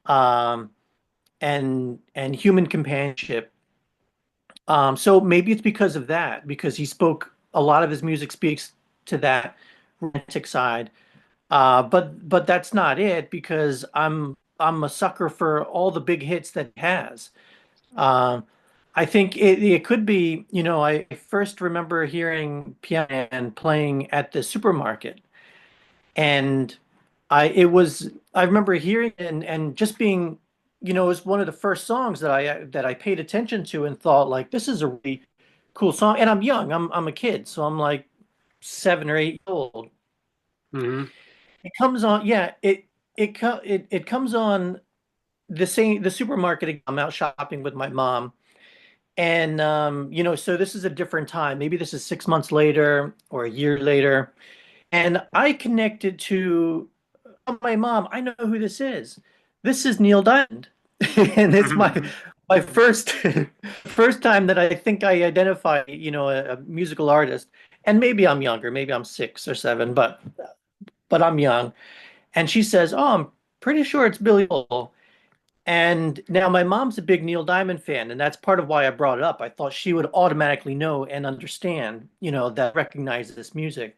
um, and human companionship. So maybe it's because of that, because a lot of his music speaks to that romantic side. But that's not it, because I'm a sucker for all the big hits that he has. Um, I think it could be, I first remember hearing Piano Man playing at the supermarket, and I remember hearing it and just being, it was one of the first songs that I paid attention to and thought like this is a really cool song. And I'm young, I'm a kid, so I'm like 7 or 8 years old.
Hmm.
It comes on, yeah, it comes on the supermarket. I'm out shopping with my mom. And so this is a different time. Maybe this is 6 months later or a year later. And I connected to my mom, I know who this is. This is Neil Diamond. And it's my first time that I think I identify, a musical artist. And maybe I'm younger, maybe I'm 6 or 7, but I'm young. And she says, "Oh, I'm pretty sure it's Billy Joel." And now my mom's a big Neil Diamond fan, and that's part of why I brought it up. I thought she would automatically know and understand, that recognize this music.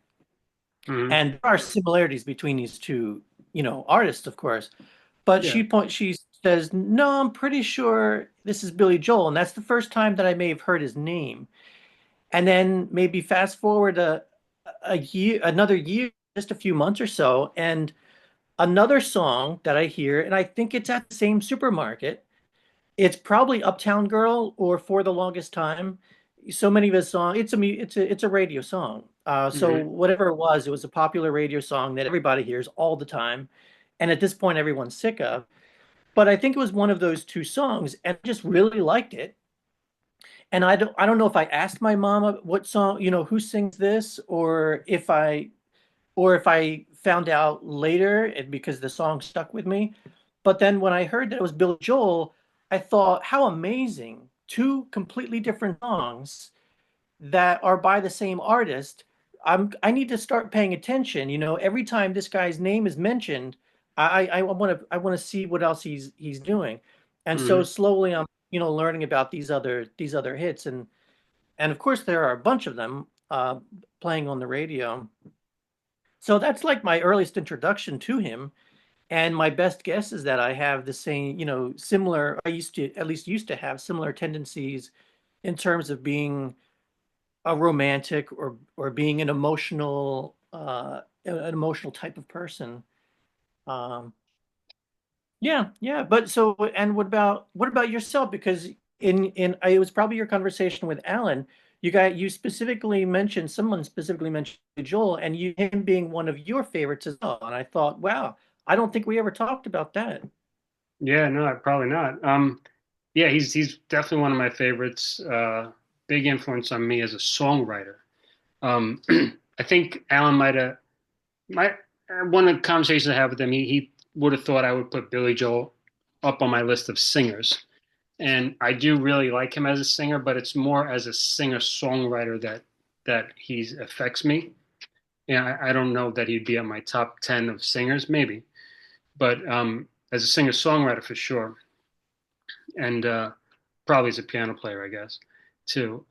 Hmm.
And there are similarities between these two, artists, of course. But
Yeah.
she says, "No, I'm pretty sure this is Billy Joel." And that's the first time that I may have heard his name. And then maybe fast forward a year, another year, just a few months or so, and another song that I hear, and I think it's at the same supermarket. It's probably Uptown Girl or For the Longest Time. So many of his songs, it's a radio song. So
Hmm.
whatever it was a popular radio song that everybody hears all the time, and at this point everyone's sick of. But I think it was one of those two songs, and I just really liked it. And I don't know if I asked my mama what song, who sings this, or if I found out later and because the song stuck with me. But then when I heard that it was Billy Joel, I thought, how amazing. Two completely different songs that are by the same artist. I need to start paying attention. Every time this guy's name is mentioned, I want to see what else he's doing. And so
Hmm.
slowly I'm, learning about these other hits. And of course there are a bunch of them playing on the radio. So that's like my earliest introduction to him. And my best guess is that I have the same, similar, I used to have similar tendencies in terms of being a romantic or being an emotional type of person. Um, yeah, yeah. But so, and what about yourself? Because it was probably your conversation with Alan. Someone specifically mentioned Joel, and him being one of your favorites as well. And I thought, wow, I don't think we ever talked about that.
Yeah, no, probably not. Yeah, he's definitely one of my favorites. Big influence on me as a songwriter. Um, I think Alan might one of the conversations I had with him, he would have thought I would put Billy Joel up on my list of singers. And I do really like him as a singer, but it's more as a singer-songwriter that he affects me. Yeah, I don't know that he'd be on my top 10 of singers, maybe, but as a singer-songwriter for sure, and probably as a piano player, I guess, too.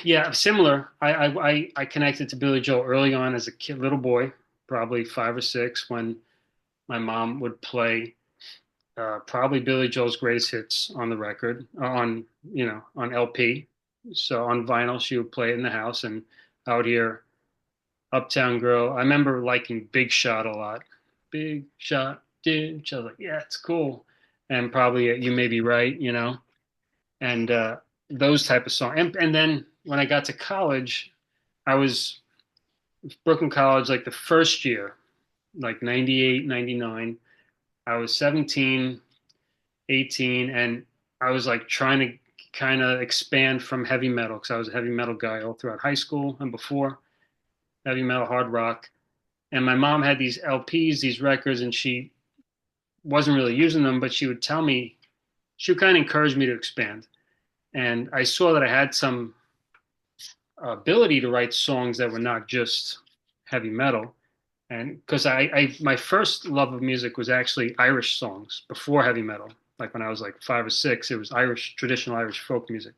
Yeah, similar. I connected to Billy Joel early on as a kid, little boy, probably 5 or 6, when my mom would play probably Billy Joel's greatest hits on the record, on LP. So on vinyl, she would play it in the house, and I would hear Uptown Girl. I remember liking Big Shot a lot. Big Shot, dude. I was like, yeah, it's cool. And probably You May Be Right, and those type of songs. And then when I got to college, I was Brooklyn College like the first year, like 98, 99. I was 17, 18, and I was like trying to kind of expand from heavy metal because I was a heavy metal guy all throughout high school and before, heavy metal, hard rock. And my mom had these LPs, these records, and she wasn't really using them, but she would kind of encourage me to expand. And I saw that I had some ability to write songs that were not just heavy metal. And because my first love of music was actually Irish songs before heavy metal. Like when I was like 5 or 6, it was Irish, traditional Irish folk music.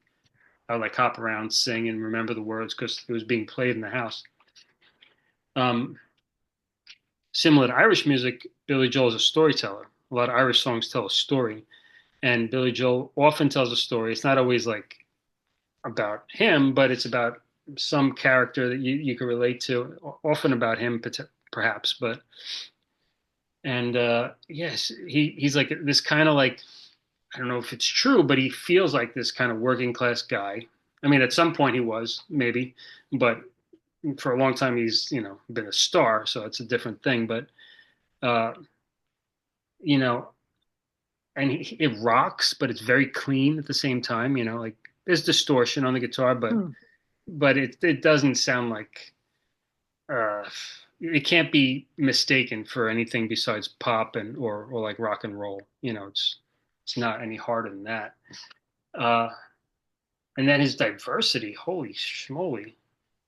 I would like hop around, sing, and remember the words because it was being played in the house. Um, Similar to Irish music, Billy Joel is a storyteller. A lot of Irish songs tell a story, and Billy Joel often tells a story. It's not always like about him, but it's about some character that you can relate to, often about him perhaps. But and yes, he's like this kind of like, I don't know if it's true, but he feels like this kind of working class guy. I mean, at some point he was maybe, but for a long time he's been a star, so it's a different thing. But uh, you know, and it rocks, but it's very clean at the same time. Like there's distortion on the guitar, but
Hmm.
it doesn't sound like uh, it can't be mistaken for anything besides pop and or like rock and roll. It's not any harder than that. Uh, and then his diversity, holy schmoly,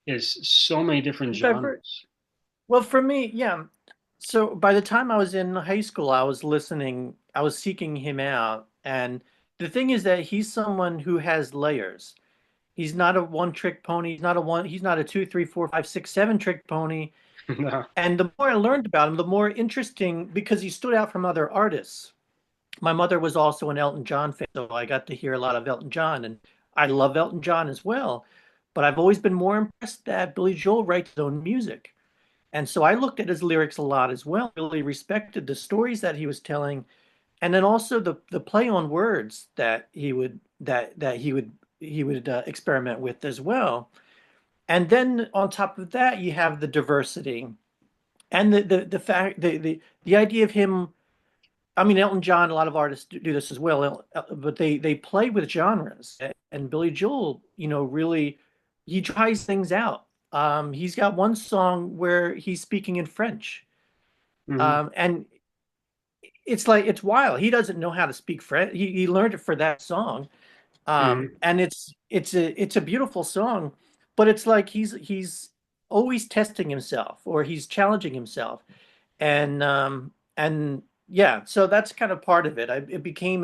is so many different
Diver
genres.
Well, for me, yeah. So by the time I was in high school, I was listening, I was seeking him out. And the thing is that he's someone who has layers. He's not a one trick pony. He's not a two, three, four, five, six, seven trick pony.
No.
And the more I learned about him, the more interesting because he stood out from other artists. My mother was also an Elton John fan, so I got to hear a lot of Elton John, and I love Elton John as well. But I've always been more impressed that Billy Joel writes his own music. And so I looked at his lyrics a lot as well, really respected the stories that he was telling, and then also the play on words that he would experiment with as well. And then on top of that, you have the diversity and the fact the idea of him. I mean, Elton John, a lot of artists do this as well, but they play with genres. And Billy Joel, really he tries things out. He's got one song where he's speaking in French,
Hmm.
and it's like it's wild. He doesn't know how to speak French. He learned it for that song,
Hmm.
and it's a beautiful song, but it's like he's always testing himself or he's challenging himself, and yeah, so that's kind of part of it. It became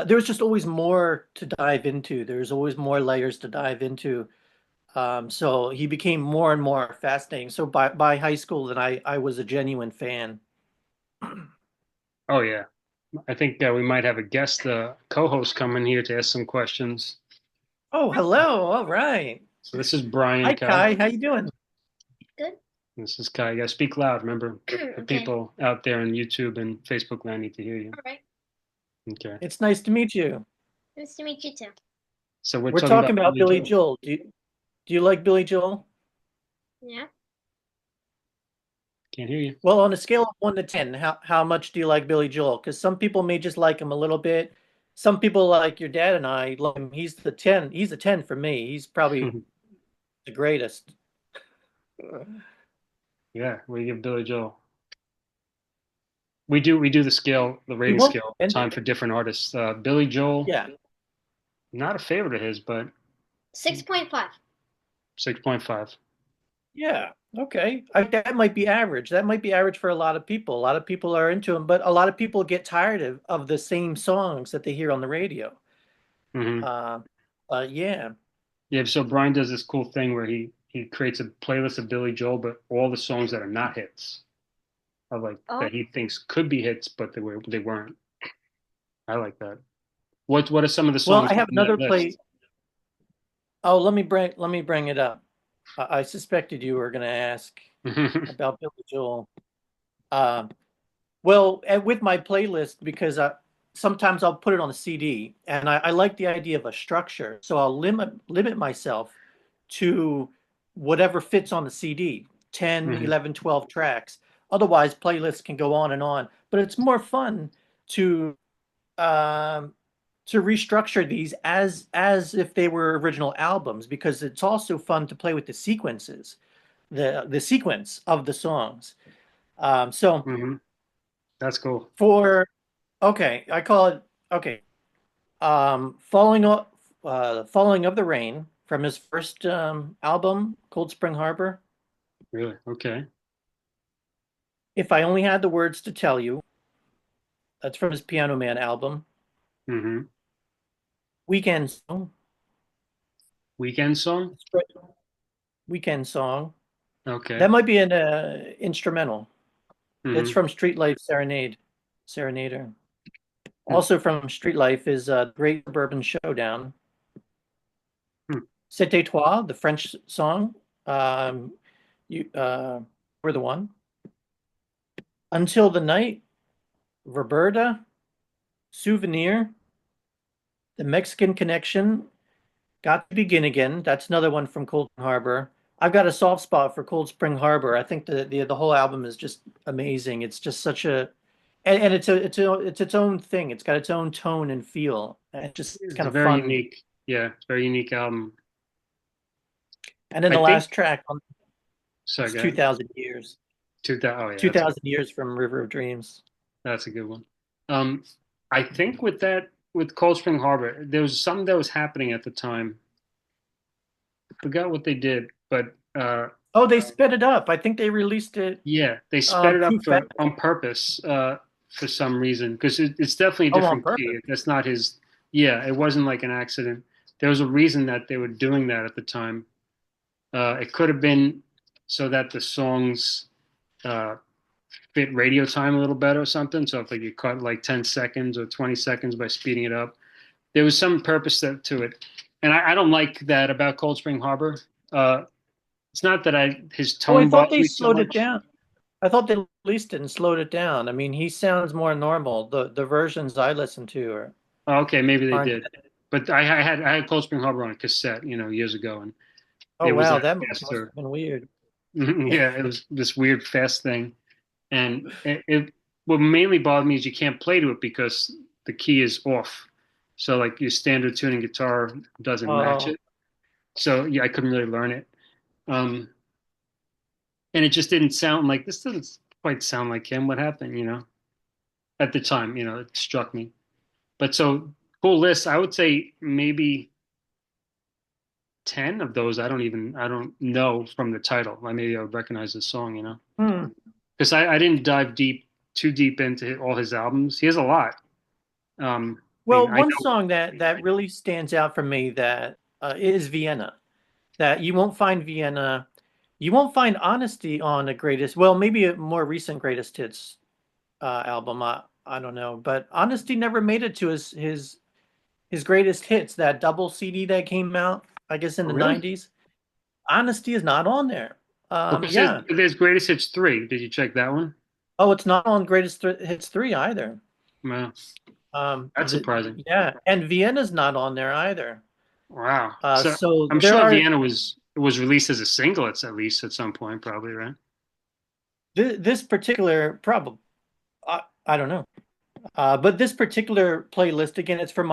there was just always more to dive into. There's always more layers to dive into. So he became more and more fascinating. So by high school, then I was a genuine fan.
Oh yeah. I think we might have a guest co-host coming here to ask some questions.
Oh, hello. All right.
So this is Brian
Hi,
Kai.
Kai. How you doing?
Good.
This is Kai. You gotta speak loud. Remember, the
Okay.
people out there on YouTube and Facebook land need to hear you.
All right.
Okay.
It's nice to meet you.
Nice to meet you too.
So we're
We're
talking
talking
about
about
Billy
Billy
Joel.
Joel. Do you like Billy Joel?
Yeah.
Can't hear you.
Well, on a scale of 1 to 10, how much do you like Billy Joel? Because some people may just like him a little bit. Some people like your dad and I love him. He's the 10. He's a 10 for me. He's probably the greatest.
Yeah, we give Billy Joel. We do the scale, the
He
rating
won't
scale,
end
time
it.
for different artists. Billy Joel,
Yeah.
not a favorite of his, but
6.5.
6.5.
Yeah. Okay. That might be average. That might be average for a lot of people. A lot of people are into him, but a lot of people get tired of the same songs that they hear on the radio.
Hmm.
Uh, yeah.
Yeah, so Brian does this cool thing where he creates a playlist of Billy Joel, but all the songs that are not hits, are like
Oh,
that he thinks could be hits, but they weren't. I like that. What are some of the
Well,
songs
I have
on that
another play.
list?
Oh, let me bring it up. I suspected you were going to ask about Billy Joel. Um, well, and with my playlist, because sometimes I'll put it on a CD, and I like the idea of a structure, so I'll limit myself to whatever fits on the CD, 10,
Hmm.
11, 12 tracks. Otherwise, playlists can go on and on. But it's more fun to um, restructure these as if they were original albums because it's also fun to play with the sequences, the sequence of the songs. So
Hmm. That's cool.
for okay, I call it okay. Falling of the Rain from his first album, Cold Spring Harbor.
Really? Okay.
If I Only Had the Words to Tell You, that's from his Piano Man album.
Hmm.
Weekend Song,
Weekend song?
Weekend Song.
Okay.
That might be an instrumental. It's
Hmm.
from Street Life Serenader. Also from Street Life is Great Suburban Showdown.
Hmm.
C'était Toi, the French song. Um, you were the one. Until the Night, Roberta, Souvenir, The Mexican Connection, Got to Begin Again. That's another one from Cold Spring Harbor. I've got a soft spot for Cold Spring Harbor. I think the whole album is just amazing. It's just such a and it's its own thing. It's got its own tone and feel. And it's
It's
kind
a
of
very
fun.
unique. Yeah, it's a very unique album.
And then
I
the
think.
last track
Sorry,
is
guy.
2000 years.
2000. Oh yeah,
2000 years from River of Dreams.
that's a good one. Um, I think with Cold Spring Harbor, there was something that was happening at the time. I forgot what they did, but
Oh, they sped it up. I think they released it
Yeah, they sped it
too
up
fast.
for on purpose for some reason because it's definitely a
Oh, on
different
purpose.
key. That's not his. Yeah, it wasn't like an accident. There was a reason that they were doing that at the time. It could have been so that the songs uh, fit radio time a little better or something. So if like you cut like 10 seconds or 20 seconds by speeding it up, there was some purpose to it. And I don't like that about Cold Spring Harbor. Uh, it's not that his
Oh, I
tone
thought
bothers
they
me so
slowed it
much.
down. I thought they released it and slowed it down. I mean, he sounds more normal. The versions I listen to
Oh, okay, maybe they
aren't.
did. But I had Cold Spring Harbor on cassette, years ago, and
Oh,
it was
wow,
a
that must
faster.
have been weird.
Yeah, it was this weird fast thing, and what mainly bothered me is you can't play to it because the key is off. So like your standard tuning guitar doesn't match
Oh,
it. So yeah, I couldn't really learn it. Um, and it just didn't sound like this doesn't quite sound like him. What happened, at the time, it struck me. But so cool list. I would say maybe 10 of those I don't know from the title. Like maybe I would recognize the song,
hmm.
because I didn't dive too deep into all his albums. He has a lot. I mean,
Well, one song that really stands out for me that is Vienna. That you won't find Vienna, you won't find Honesty on a greatest. Well, maybe a more recent greatest hits album. I don't know, but Honesty never made it to his greatest hits. That double CD that came out, I guess, in
oh,
the
really?
'90s. Honesty is not on there.
Because
Yeah.
there's Greatest Hits 3. Did you check that one?
Oh, it's not on Hits 3 either.
Well, that's surprising.
Yeah, and Vienna's not on there either.
Wow. So
So
I'm
there
sure
are
Vienna was released as a single at least at some point, probably, right?
this particular problem. I don't know. But this particular playlist again, it's for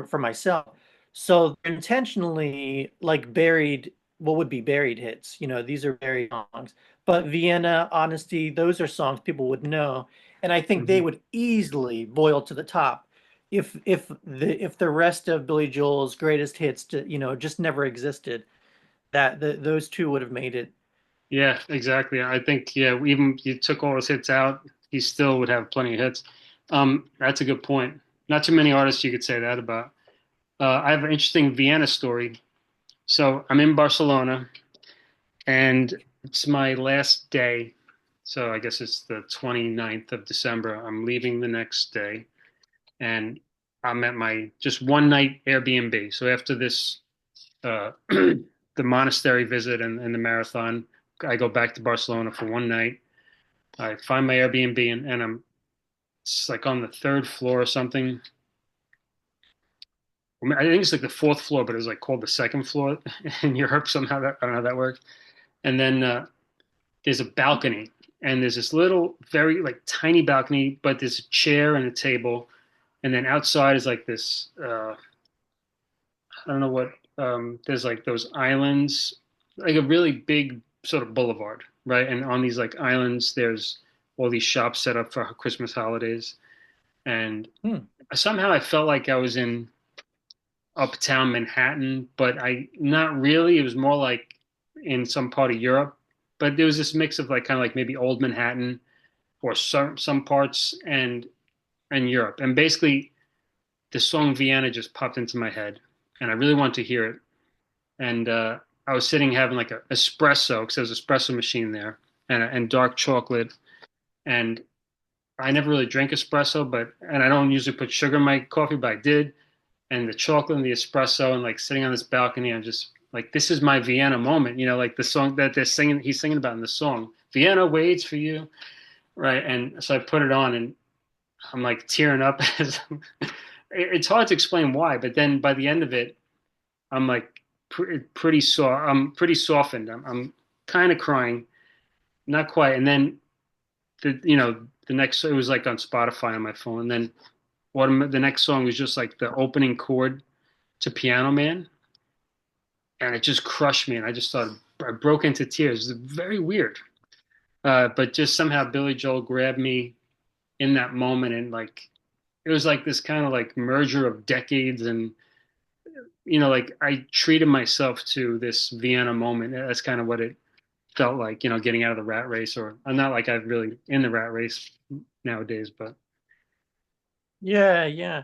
for myself. So they're intentionally like buried what would be buried hits. These are buried songs. But Vienna, Honesty, those are songs people would know, and I think they
Hmm.
would easily boil to the top if the rest of Billy Joel's greatest hits, just never existed. Those two would have made it.
Yeah, exactly. I think yeah, even you took all his hits out, he still would have plenty of hits. That's a good point. Not too many artists you could say that about. I have an interesting Vienna story. So I'm in Barcelona, and it's my last day. So I guess it's the 29th of December. I'm leaving the next day, and I'm at my just one night Airbnb. So after this, the monastery visit and the marathon, I go back to Barcelona for one night. I find my Airbnb and it's like on the third floor or something. I think it's like the fourth floor, but it's like called the second floor in Europe somehow. I don't know how that works. And then there's a balcony, and there's this little, very like tiny balcony, but there's a chair and a table, and then outside is like this. I don't know what. There's like those islands, like a really big sort of boulevard, right? And on these like islands, there's all these shops set up for Christmas holidays, and
Hmm.
somehow I felt like I was in uptown Manhattan, but I not really. It was more like in some part of Europe, but there was this mix of like kind of like maybe old Manhattan or some parts and Europe. And basically, the song Vienna just popped into my head, and I really wanted to hear it. And I was sitting having like a espresso because there was an espresso machine there, and dark chocolate. And I never really drank espresso, and I don't usually put sugar in my coffee, but I did. And the chocolate and the espresso and like sitting on this balcony, I'm just like, this is my Vienna moment, like the song that he's singing about in the song. Vienna waits for you, right? And so I put it on, and I'm like tearing up. It's hard to explain why, but then by the end of it, I'm like pretty I'm pretty softened. I'm kind of crying, not quite. And then the next it was like on Spotify on my phone, and then the next song was just like the opening chord to Piano Man, and it just crushed me, and I broke into tears. It's very weird, but just somehow Billy Joel grabbed me in that moment, and like it was like this kind of like merger of decades and like I treated myself to this Vienna moment. That's kind of what it felt like, getting out of the rat race. Or I'm not like I'm really in the rat race nowadays, but
Yeah, yeah.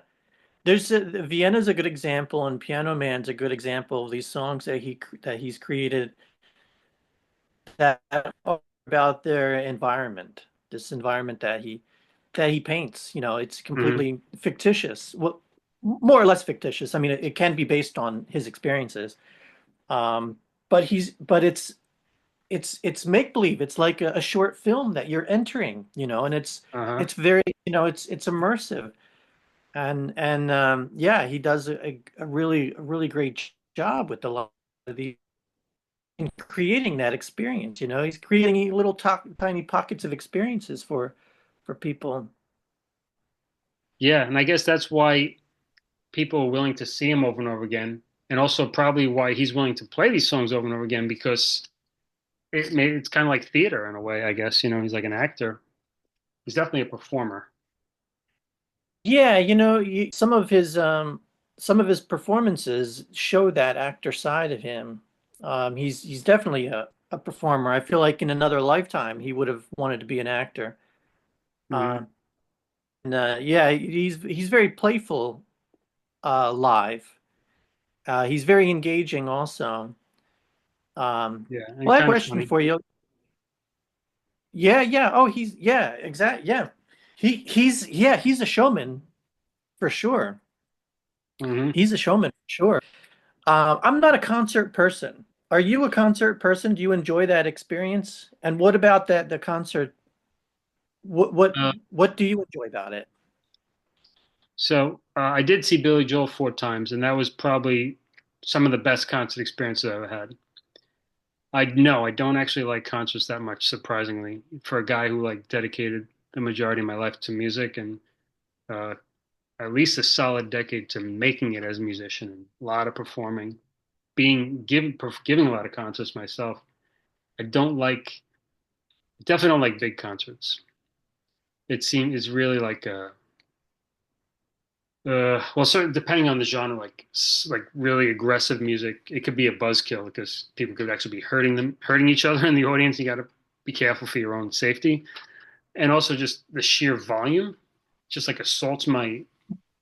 Vienna's a good example, and Piano Man's a good example of these songs that he's created that are about their environment, this environment that he paints. You know, it's
mhm.
completely fictitious. Well, more or less fictitious. I mean, it can be based on his experiences. Um, but it's make believe. It's like a short film that you're entering, you know, and
Uh-huh.
it's very, you know, it's immersive. And yeah, he does a really great job with a lot of the in creating that experience. You know, he's creating little tiny pockets of experiences for people.
Yeah, and I guess that's why people are willing to see him over and over again, and also probably why he's willing to play these songs over and over again because it's kind of like theater in a way, I guess. He's like an actor. He's definitely a performer.
Yeah, you know, some of his performances show that actor side of him. He's definitely a performer. I feel like in another lifetime he would have wanted to be an actor.
Hmm.
Uh, and yeah, he's very playful live. He's very engaging also.
Yeah, and
Well, I have a
kind of
question
funny.
for you. Yeah, yeah. Oh, yeah, exactly. Yeah. He's a showman for sure.
Hmm.
He's a showman for sure. I'm not a concert person. Are you a concert person? Do you enjoy that experience? And what about the concert? What what
Uh,
what do you enjoy about it?
so I did see Billy Joel 4 times, and that was probably some of the best concert experiences I've ever had. I know I don't actually like concerts that much, surprisingly, for a guy who like dedicated the majority of my life to music and uh, at least a solid decade to making it as a musician and a lot of performing, giving a lot of concerts myself. I don't like definitely don't like big concerts. It seems it's really like well, certain depending on the genre, like really aggressive music, it could be a buzzkill because people could actually be hurting each other in the audience. You got to be careful for your own safety, and also just the sheer volume, just like assaults my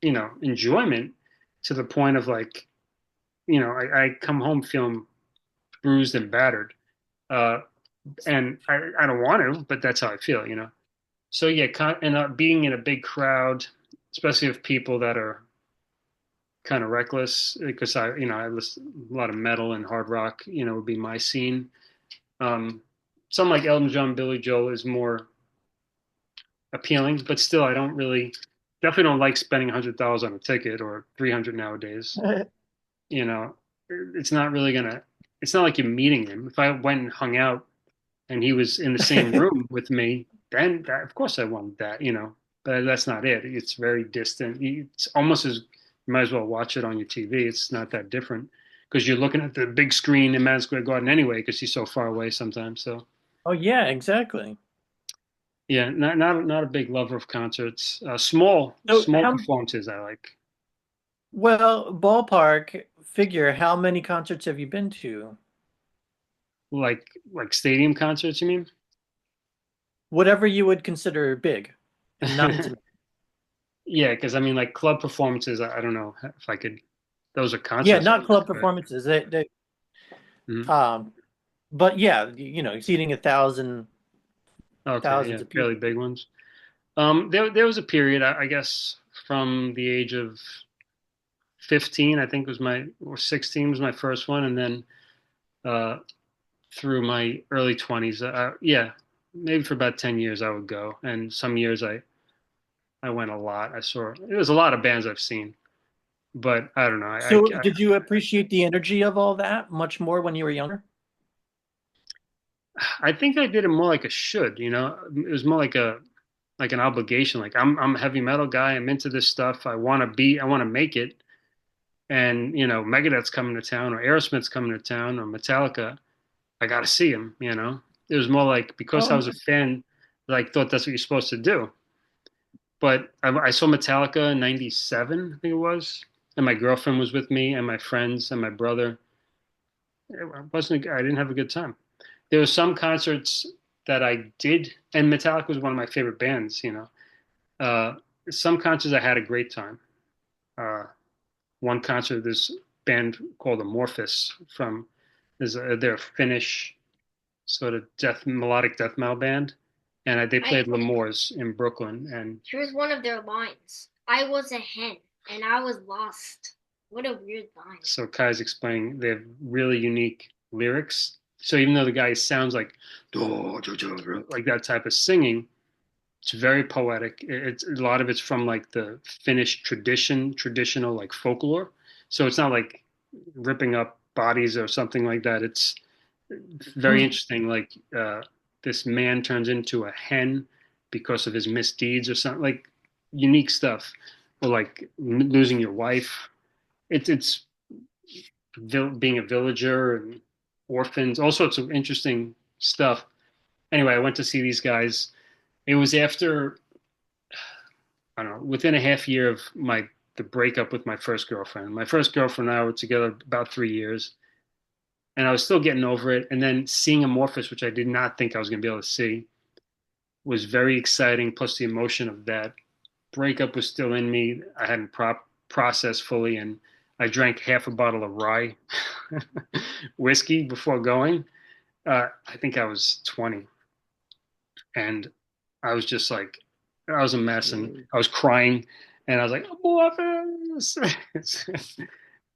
enjoyment to the point of like I come home feeling bruised and battered, uh, and I don't want to, but that's how I feel. So yeah, and being in a big crowd, especially of people that are kind of reckless, because I listen a lot of metal and hard rock, would be my scene. Um, Some like Elton John, Billy Joel is more appealing, but still, I don't really, definitely don't like spending $100 on a ticket or 300 nowadays. You know, it's not really gonna. It's not like you're meeting him. If I went and hung out and he was in the same room with me, then of course I want that. But that's not it. It's very distant. It's almost as you might as well watch it on your TV. It's not that different because you're looking at the big screen in Madison Square Garden anyway because he's so far away sometimes. So
Oh yeah, exactly.
yeah, not a big lover of concerts. Small
So
small
how
performances I like,
well, ballpark figure, how many concerts have you been to?
like stadium concerts. You mean?
Whatever you would consider big and not intimate.
Yeah, because I mean, like club performances, I don't know if I could. Those are
Yeah,
concerts, I
not club
guess. But
performances.
mhm.
Um, but yeah, you know, exceeding
Okay, yeah,
thousands of
fairly
people.
big ones. There was a period, I guess, from the age of 15, I think was my or 16 was my first one, and then uh, through my early 20s, yeah, maybe for about 10 years I would go, and some years I went a lot. It was a lot of bands I've seen, but I don't know.
So did you appreciate the energy of all that much more when you were younger?
I think I did it more like a should. It was more like an obligation. Like I'm a heavy metal guy. I'm into this stuff. I want to make it. And Megadeth's coming to town, or Aerosmith's coming to town, or Metallica. I got to see him. It was more like because
Oh,
I was a fan, like thought that's what you're supposed to do. But I saw Metallica in '97, I think it was, and my girlfriend was with me, and my friends and my brother. I didn't have a good time. There were some concerts that I did, and Metallica was one of my favorite bands. Uh, some concerts I had a great time. Uh, one concert, this band called Amorphis from, they're a Finnish sort of melodic death metal band, and they
I
played L'Amour's in Brooklyn. And
Here's one of their lines. I was a hen and I was lost. What a weird line.
so Kai's explaining they have really unique lyrics. So even though the guy sounds like that type of singing, it's very poetic. It's a lot of it's from like the Finnish traditional like folklore. So it's not like ripping up bodies or something like that. It's very
Hmm.
interesting. Like this man turns into a hen because of his misdeeds or something, like unique stuff, or like losing your wife. It's being a villager and orphans, all sorts of interesting stuff. Anyway, I went to see these guys. It was after, I don't know, within a half year of my the breakup with my first girlfriend. My first girlfriend and I were together about 3 years, and I was still getting over it. And then seeing Amorphous, which I did not think I was going to be able to see, was very exciting. Plus, the emotion of that breakup was still in me. I hadn't processed fully, and I drank half a bottle of rye whiskey before going. I think I was 20, and I was just like, I was a mess, and I was crying, and I was like,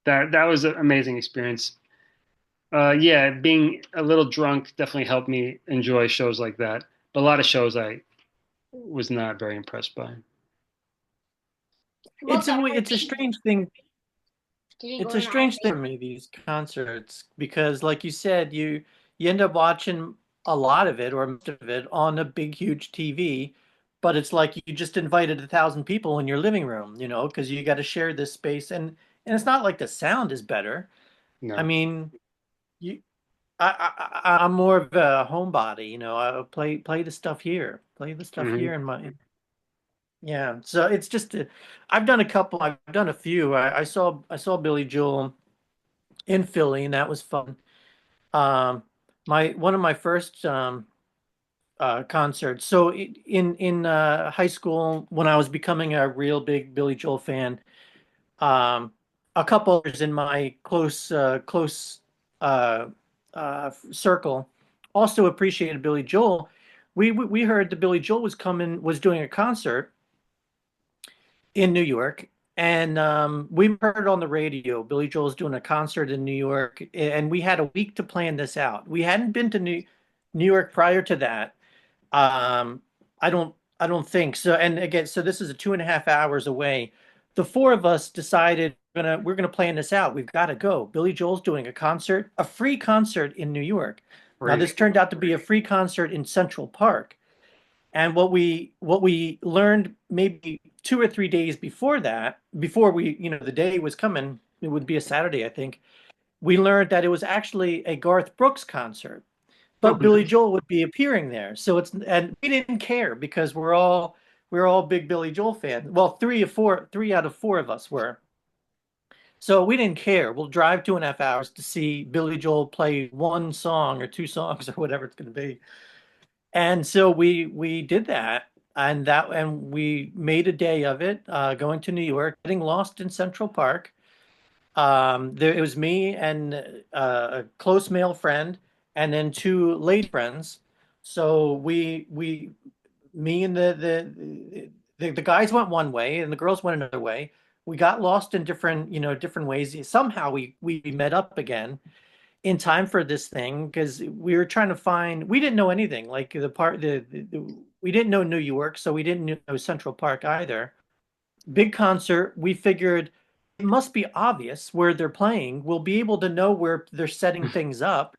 that was an amazing experience. Yeah, being a little drunk definitely helped me enjoy shows like that. But a lot of shows I was not very impressed by.
How about the
It's a
arcade?
strange thing.
Did you go
It's a
in the
strange thing
arcade?
for me, these concerts, because like you said, you end up watching a lot of it or most of it on a big, huge TV, but it's like you just invited 1,000 people in your living room, because you got to share this space, and it's not like the sound is better. I
No.
mean, you, I'm more of a homebody, I play the stuff here, play the stuff
Hmm.
here in my. Yeah, so it's just I've done a couple. I've done a few. I saw Billy Joel in Philly, and that was fun. Um, my one of my first concerts. So in high school, when I was becoming a real big Billy Joel fan, um, a couple others in my close uh, circle also appreciated Billy Joel. We heard that Billy Joel was doing a concert in New York. And we heard on the radio Billy Joel's doing a concert in New York, and we had a week to plan this out. We hadn't been to New York prior to that. Um, I don't think so. And again, so this is a 2.5 hours away. The four of us decided we're gonna plan this out. We've got to go. Billy Joel's doing a concert, a free concert in New York. Now,
Great.
this turned out to be a free concert in Central Park. And what we learned maybe 2 or 3 days before that, before the day was coming, it would be a Saturday, I think. We learned that it was actually a Garth Brooks concert,
Oh,
but Billy Joel would be appearing there. And we didn't care because we're all big Billy Joel fans. Well, 3 out of 4 of us were. So we didn't care. We'll drive 2.5 hours to see Billy Joel play one song or two songs or whatever it's going to be. And so we did that, and we made a day of it, going to New York, getting lost in Central Park. It was me and a close male friend, and then two lady friends. So me and the guys went one way, and the girls went another way. We got lost in different ways. Somehow we met up again in time for this thing because we were trying to find. We didn't know anything like we didn't know New York, so we didn't know Central Park either. Big concert. We figured it must be obvious where they're playing. We'll be able to know where they're setting things up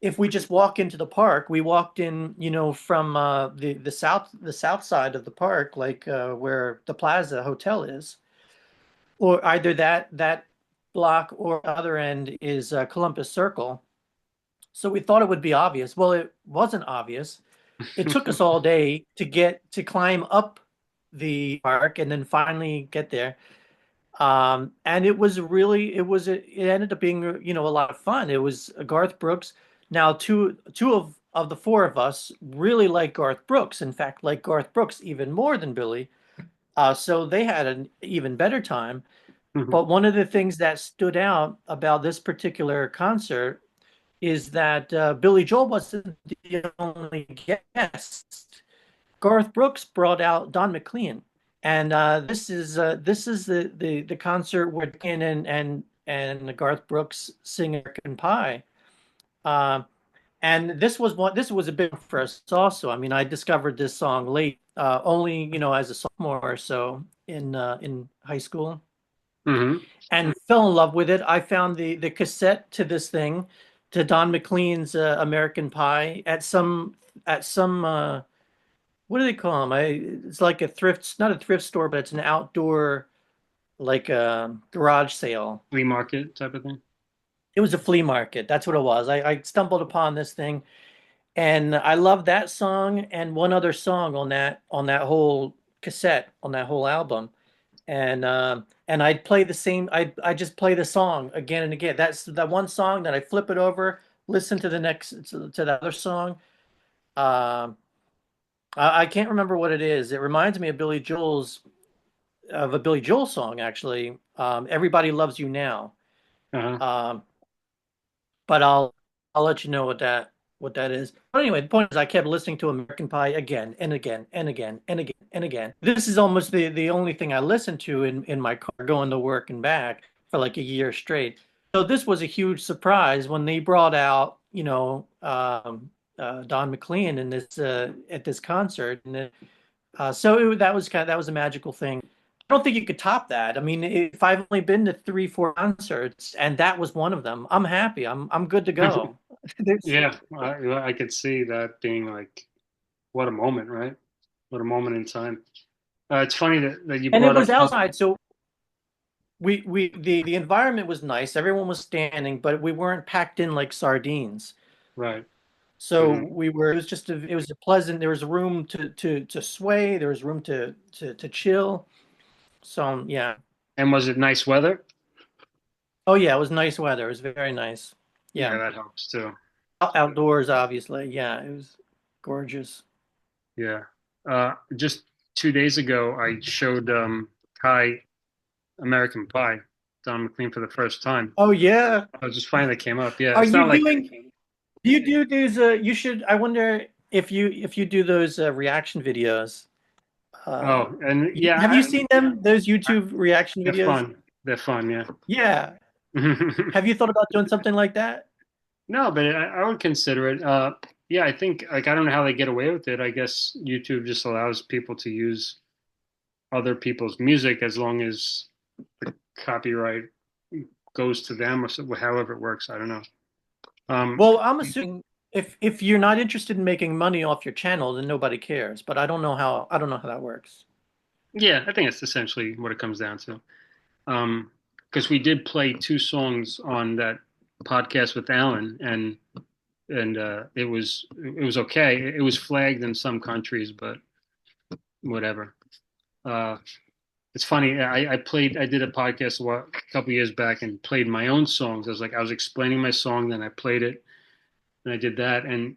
if we just walk into the park. We walked in, from the south side of the park, like where the Plaza Hotel is, or either that block or other end is Columbus Circle. So we thought it would be obvious. Well, it wasn't obvious. It took us all day to climb up the park and then finally get there. And it was really, it ended up being, a lot of fun. It was Garth Brooks. Now, two of the four of us really like Garth Brooks. In fact, like Garth Brooks even more than Billy. So they had an even better time.
Mhm.
But one of the things that stood out about this particular concert is that Billy Joel wasn't the only guest. Garth Brooks brought out Don McLean, and this is the concert where Ken and Garth Brooks sing American Pie. Uh, and this was a big one for us also. I mean, I discovered this song late, only as a sophomore or so in high school,
Mhm.
and fell in love with it. I found the cassette to this thing, to Don McLean's American Pie at some what do they call them? It's like a thrift, not a thrift store, but it's an outdoor like a garage sale.
Flea market type of thing.
It was a flea market. That's what it was. I stumbled upon this thing, and I love that song and one other song on that whole cassette, on that whole album. And I'd play the same. I just play the song again and again. That's that one song that I flip it over, listen to the next to the other song. Um, I can't remember what it is. It reminds me of a Billy Joel song, actually. Everybody Loves You Now.
Uh-huh.
Um, but I'll let you know what that is. But anyway, the point is I kept listening to American Pie again and again and again and again and again. This is almost the only thing I listened to in my car going to work and back for like a year straight. So this was a huge surprise when they brought out, Don McLean in this at this concert, and that was a magical thing. I don't think you could top that. I mean, if I've only been to three, four concerts, and that was one of them, I'm happy. I'm good to go. There's
Yeah, I could see that being like, what a moment, right? What a moment in time. It's funny that you
and it
brought
was
up
outside, so the environment was nice. Everyone was standing, but we weren't packed in like sardines.
right.
So
Hmm.
we were. It was a pleasant. There was room to sway. There was room to chill. So yeah.
And was it nice weather?
Oh yeah, it was nice weather. It was very nice.
Yeah,
Yeah.
that helps too.
Outdoors, obviously. Yeah, it was gorgeous.
Yeah. Just 2 days ago, I showed Kai American Pie, Don McLean for the first time.
Oh yeah.
I was just funny that came up. Yeah,
Are
it's not
you
like,
do you do these you should I wonder if you do those reaction videos. Uh
oh, and yeah,
have you seen them, those YouTube reaction
they're
videos?
fun. They're fun, yeah.
Yeah. Have you thought about doing something like that?
No, but I would consider it. Yeah, I think like I don't know how they get away with it. I guess YouTube just allows people to use other people's music as long as the copyright goes to them or so, however it works. I don't know. Um,
Well, I'm assuming if you're not interested in making money off your channel, then nobody cares. But I don't know how that works.
yeah, I think it's essentially what it comes down to. Because we did play two songs on that podcast with Alan, and it was okay. It was flagged in some countries, but whatever. Uh, it's funny. I did a podcast a couple years back and played my own songs. I was explaining my song, then I played it, and I did that, and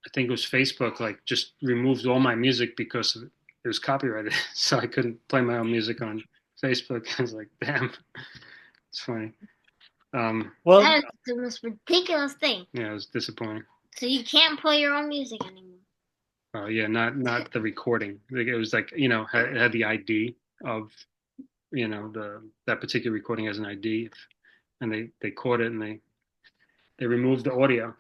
I think it was Facebook like just removed all my music because it was copyrighted, so I couldn't play my own music on Facebook. I was like, damn, it's funny. Um,
Well,
That is the most ridiculous thing.
yeah, it was disappointing.
So you can't play your own music anymore.
Oh yeah, not the recording. Like, it was like it had the ID of the that particular recording as an ID, and they caught it and they removed the audio,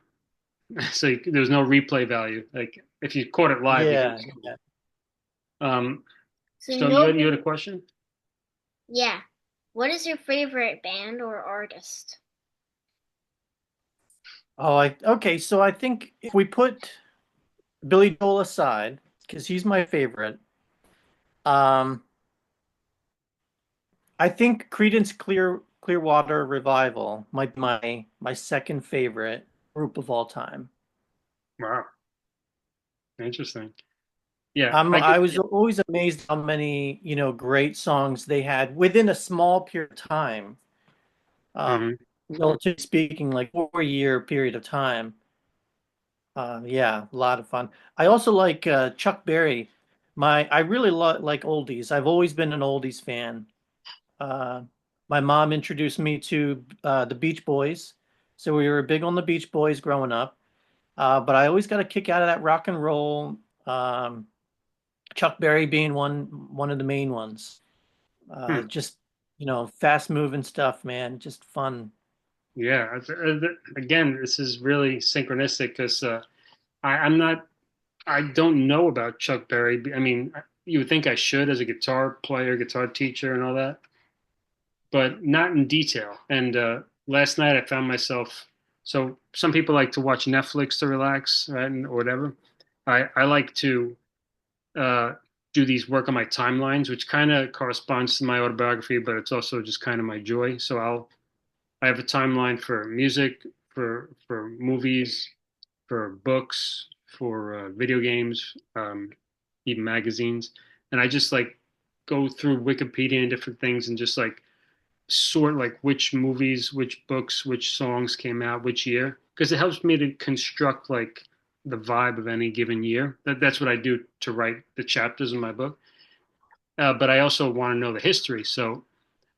so there's no replay value. Like if you caught it live, you
yeah,
could.
yeah.
So
So you had a
nobody.
question?
Yeah. What is your favorite band or artist?
Oh, okay. So I think if we put Billy Joel aside, because he's my favorite, um, I think Creedence Clearwater Revival might be my second favorite group of all time.
Wow, interesting. Yeah, I get.
I was always amazed how many, great songs they had within a small period of time. Uh,
Mhm.
Relatively speaking, like 4 year period of time. Yeah, a lot of fun. I also like Chuck Berry. I really like oldies. I've always been an oldies fan. Uh, my mom introduced me to the Beach Boys, so we were big on the Beach Boys growing up. But I always got a kick out of that rock and roll. Um, Chuck Berry being one of the main ones.
Hmm.
Just fast moving stuff, man. Just fun.
Yeah. Again, this is really synchronistic because I'm not. I don't know about Chuck Berry. I mean, you would think I should as a guitar player, guitar teacher, and all that, but not in detail. And last night I found myself. So some people like to watch Netflix to relax, right, or whatever. I like to uh, do these work on my timelines, which kind of corresponds to my autobiography, but it's also just kind of my joy. So I have a timeline for music, for movies, for books, for video games, even magazines, and I just like go through Wikipedia and different things and just like sort like which movies, which books, which songs came out which year because it helps me to construct like the vibe of any given year. That's what I do to write the chapters in my book. But I also want to know the history. So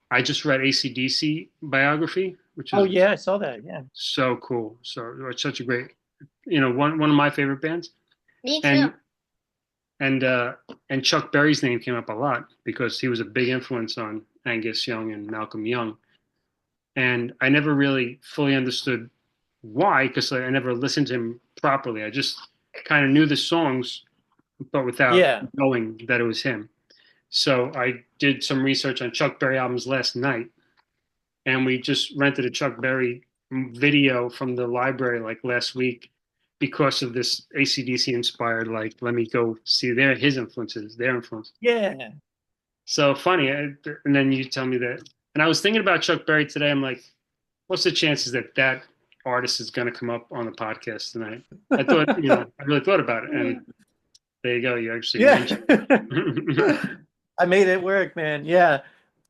I just read AC/DC biography, which
Oh
is
yeah, I saw that. Yeah.
so cool. So it's such a great, one of my favorite bands.
Me too.
And and uh, and Chuck Berry's name came up a lot because he was a big influence on Angus Young and Malcolm Young. And I never really fully understood why because I never listened to him properly. I just kind of knew the songs, but without
Yeah.
knowing that it was him. So I did some research on Chuck Berry albums last night, and we just rented a Chuck Berry video from the library like last week because of this AC/DC inspired. Like, let me go see his influences, their influence.
Yeah.
So funny, and then you tell me that. And I was thinking about Chuck Berry today. I'm like, what's the chances that that artist is going to come up on the podcast tonight? I thought, I really thought about it, and there you go. You actually
Yeah.
mentioned it.
I made it work, man. Yeah.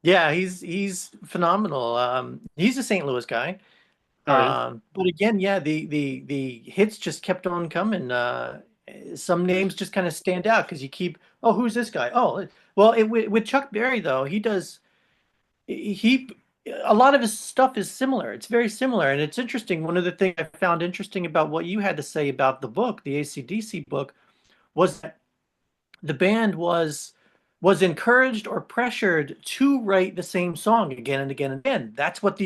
Yeah, he's phenomenal. He's a St. Louis guy.
Oh yeah.
But again, yeah, the hits just kept on coming. Some names just kind of stand out because you keep, oh, who's this guy? Oh, well, with Chuck Berry though, he a lot of his stuff is similar. It's very similar, and it's interesting. One of the things I found interesting about what you had to say about the book, the AC/DC book, was that the band was encouraged or pressured to write the same song again and again and again. That's what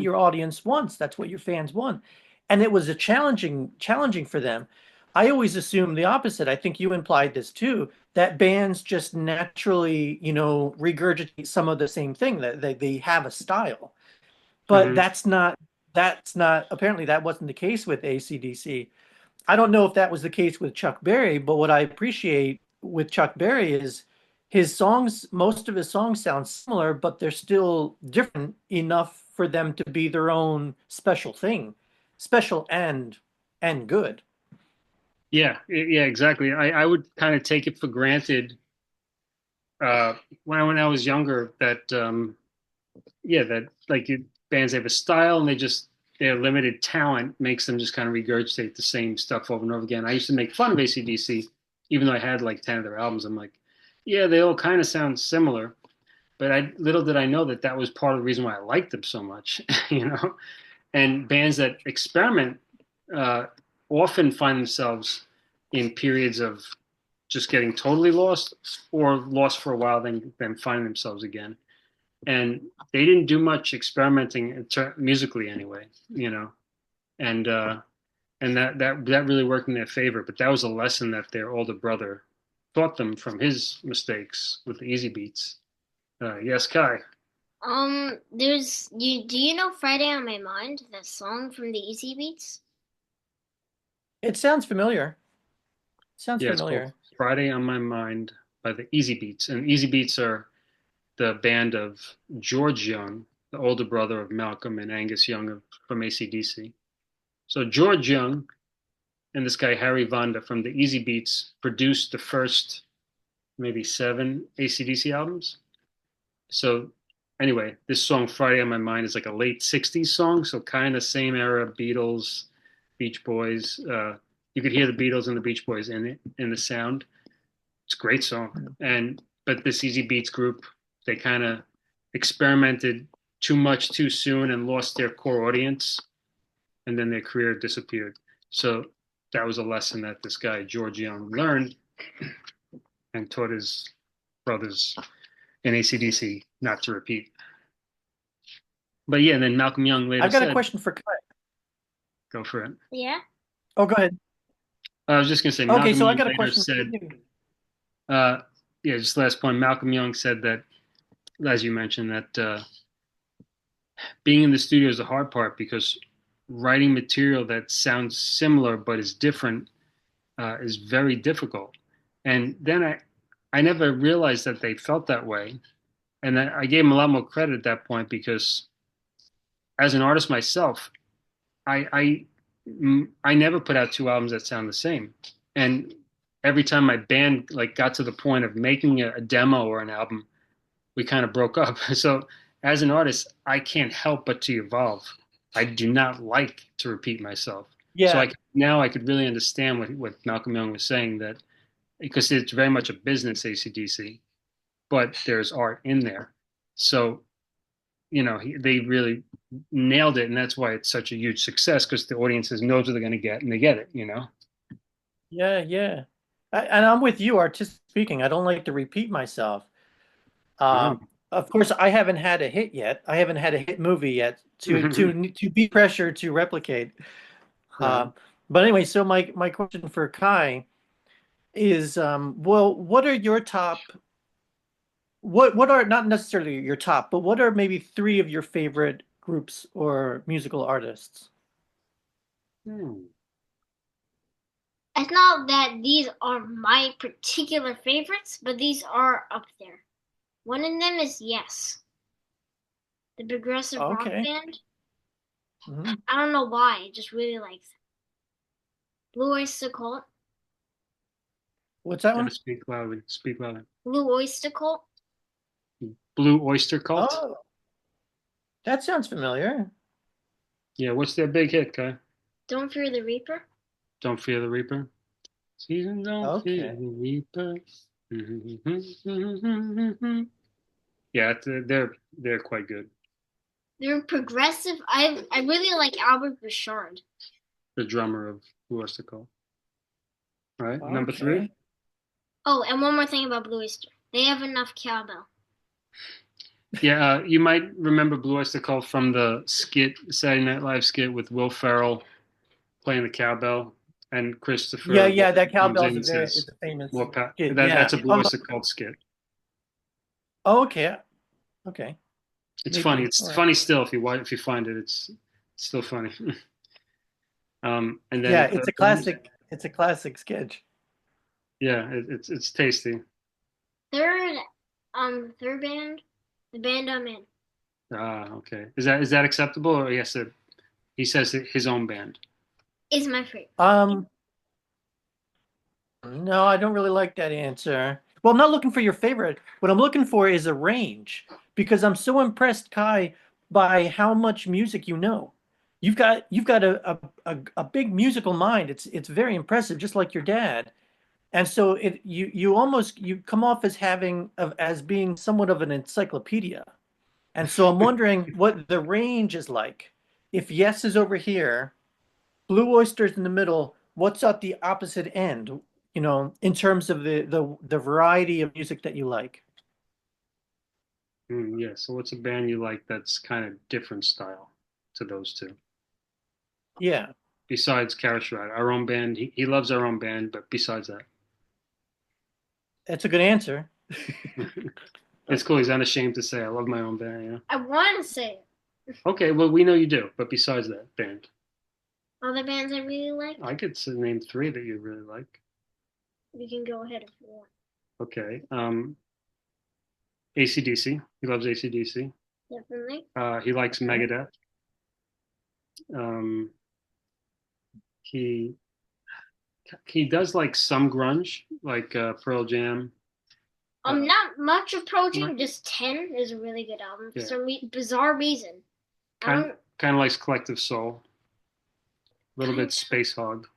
your audience wants. That's what your fans want. And it was a challenging for them. I always assume the opposite. I think you implied this too, that bands just naturally, regurgitate some of the same thing, that they have a style. But
Hmm.
that's not apparently that wasn't the case with AC/DC. I don't know if that was the case with Chuck Berry, but what I appreciate with Chuck Berry is most of his songs sound similar, but they're still different enough for them to be their own special thing, special and good.
Yeah, yeah, exactly. I would kind of take it for granted when I was younger that yeah, that like bands have a style and their limited talent makes them just kind of regurgitate the same stuff over and over again. I used to make fun of AC/DC, even though I had like 10 of their albums. I'm like, yeah, they all kind of sound similar, but I little did I know that that was part of the reason why I liked them so much, you know. And bands that experiment uh, often find themselves in periods of just getting totally lost or lost for a while, then finding themselves again. And they didn't do much experimenting musically anyway, you know, and that really worked in their favor. But that was a lesson that their older brother taught them from his mistakes with the easy beats. Yes, Kai.
There's you. Do you know "Friday on My Mind"? That song from the Easy Beats.
It sounds familiar. Sounds
Yeah, it's called
familiar.
Friday on My Mind by the Easy Beats. And Easy Beats are the band of George Young, the older brother of Malcolm and Angus Young from AC/DC. So George Young and this guy Harry Vonda from the Easy Beats produced the first maybe seven AC/DC albums. So anyway, this song Friday on My Mind is like a late 60s song, so kind of same era Beatles, Beach Boys. You could hear the Beatles and the Beach Boys in it in the sound. It's a great song. And but this Easy Beats group, they kind of experimented too much too soon and lost their core audience, and then their career disappeared. So that was a lesson that this guy George Young learned and taught his brothers in ACDC not to repeat. But yeah, and then Malcolm Young later
I've got a
said,
question for Kai.
go for it.
Yeah.
Oh, go ahead.
I was just going to say,
Okay,
Malcolm
so I
Young
got a
later
question for
said,
you.
yeah, just last point, Malcolm Young said that, as you mentioned, that being in the studio is the hard part because writing material that sounds similar but is different is very difficult. And then I never realized that they felt that way. And I gave him a lot more credit at that point because as an artist myself, I I never put out two albums that sound the same. And every time my band like got to the point of making a demo or an album, we kind of broke up. So as an artist, I can't help but to evolve. I do not like to repeat myself. So
Yeah,
now I could really understand what Malcolm Young was saying that because it's very much a business ACDC, but there's art in there. So they really nailed it, and that's why it's such a huge success because the audiences knows what they're going to get, and they get it.
yeah. And I'm with you, artistic speaking. I don't like to repeat myself.
Oh.
Of course, I haven't had a hit yet. I haven't had a hit movie yet to be pressured to replicate.
Right.
Uh, but anyway, so my question for Kai is, well, what are your top? What are not necessarily your top, but what are maybe three of your favorite groups or musical artists?
Hmm.
It's not that these are my particular favorites, but these are up there. One of them is Yes, the progressive rock
Okay.
band.
Hmm.
I don't know why, I just really like them. Blue Oyster Cult.
What's that
Gotta
one?
speak loudly. Speak loudly.
Blue Oyster Cult.
Blue Oyster Cult.
Oh, that sounds familiar.
Yeah, what's their big hit, guy?
Don't Fear the Reaper.
Don't Fear the Reaper. Season Don't Fear
Okay.
the Reaper. Yeah, they're quite good.
They're progressive. I really like Albert Bouchard.
The drummer of Blue Oyster Cult. All right, number three.
Okay.
Oh, and one more thing about Blue Oyster. They have enough cowbell.
Yeah, you might remember Blue Oyster Cult from the skit, Saturday Night Live skit with Will Ferrell playing the cowbell, and
Yeah,
Christopher
yeah, that
comes
cowbell
in
is
and
is
says,
a famous
"More power."
kid.
That's
Yeah.
a Blue Oyster Cult skit.
Oh, okay. Okay.
It's funny.
Maybe. All
It's
right.
funny still if you find it. It's still funny. And then
Yeah,
the
it's
third
a
one,
classic. It's a classic sketch.
yeah, it's tasty.
Third, third band, the band I'm in.
Ah, okay. Is that acceptable? Or yes, he says his own band.
Is my favorite.
Um, no, I don't really like that answer. Well, I'm not looking for your favorite. What I'm looking for is a range because I'm so impressed, Kai, by how much music you know. You've got a big musical mind. It's very impressive, just like your dad. And so you almost you come off as having as being somewhat of an encyclopedia. And so I'm wondering what the range is like. If Yes is over here, Blue Oyster's in the middle, what's at the opposite end, in terms of the variety of music that you like?
Yeah. So what's a band you like that's kind of different style to those two?
Yeah,
Besides Carriage Ride, our own band. He loves our own band, but besides that,
that's a good answer.
it's cool. He's unashamed to say I love my own band.
I want to say
Okay, well we know you do, but besides that band,
other bands I really like.
I could name three that you really like.
You can go ahead if you want.
Okay. AC/DC. He loves AC/DC.
Definitely.
He likes
Okay.
Megadeth. Um, he He does like some grunge, like Pearl Jam. Uh,
Not much of
not,
Protein, just 10 is a really good album for
yeah,
some bizarre reason. I
kind
don't
kind of likes Collective Soul, a little
kind
bit Space Hog,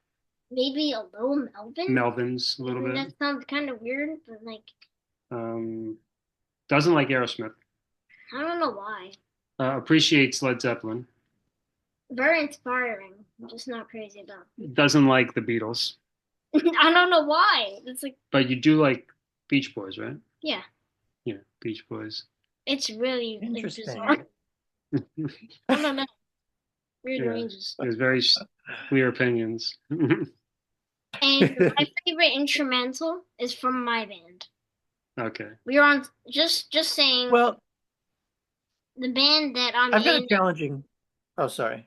maybe a little Melvin.
Melvins, a little
Even
bit.
that sounds kind of weird, but like
Um, doesn't like Aerosmith.
I don't know why.
Appreciates Led Zeppelin.
Very inspiring. I'm just not crazy about.
Doesn't like the Beatles.
I don't know why. It's like
But you do like Beach Boys, right?
yeah,
Yeah, Beach Boys.
it's really like
Interesting.
bizarre. I don't know. Weird
Yeah,
ranges.
there's very clear opinions.
And my favorite instrumental is from my band.
Okay.
We are on just saying
Well,
the band that I'm
I've got a
in.
challenging. Oh, sorry.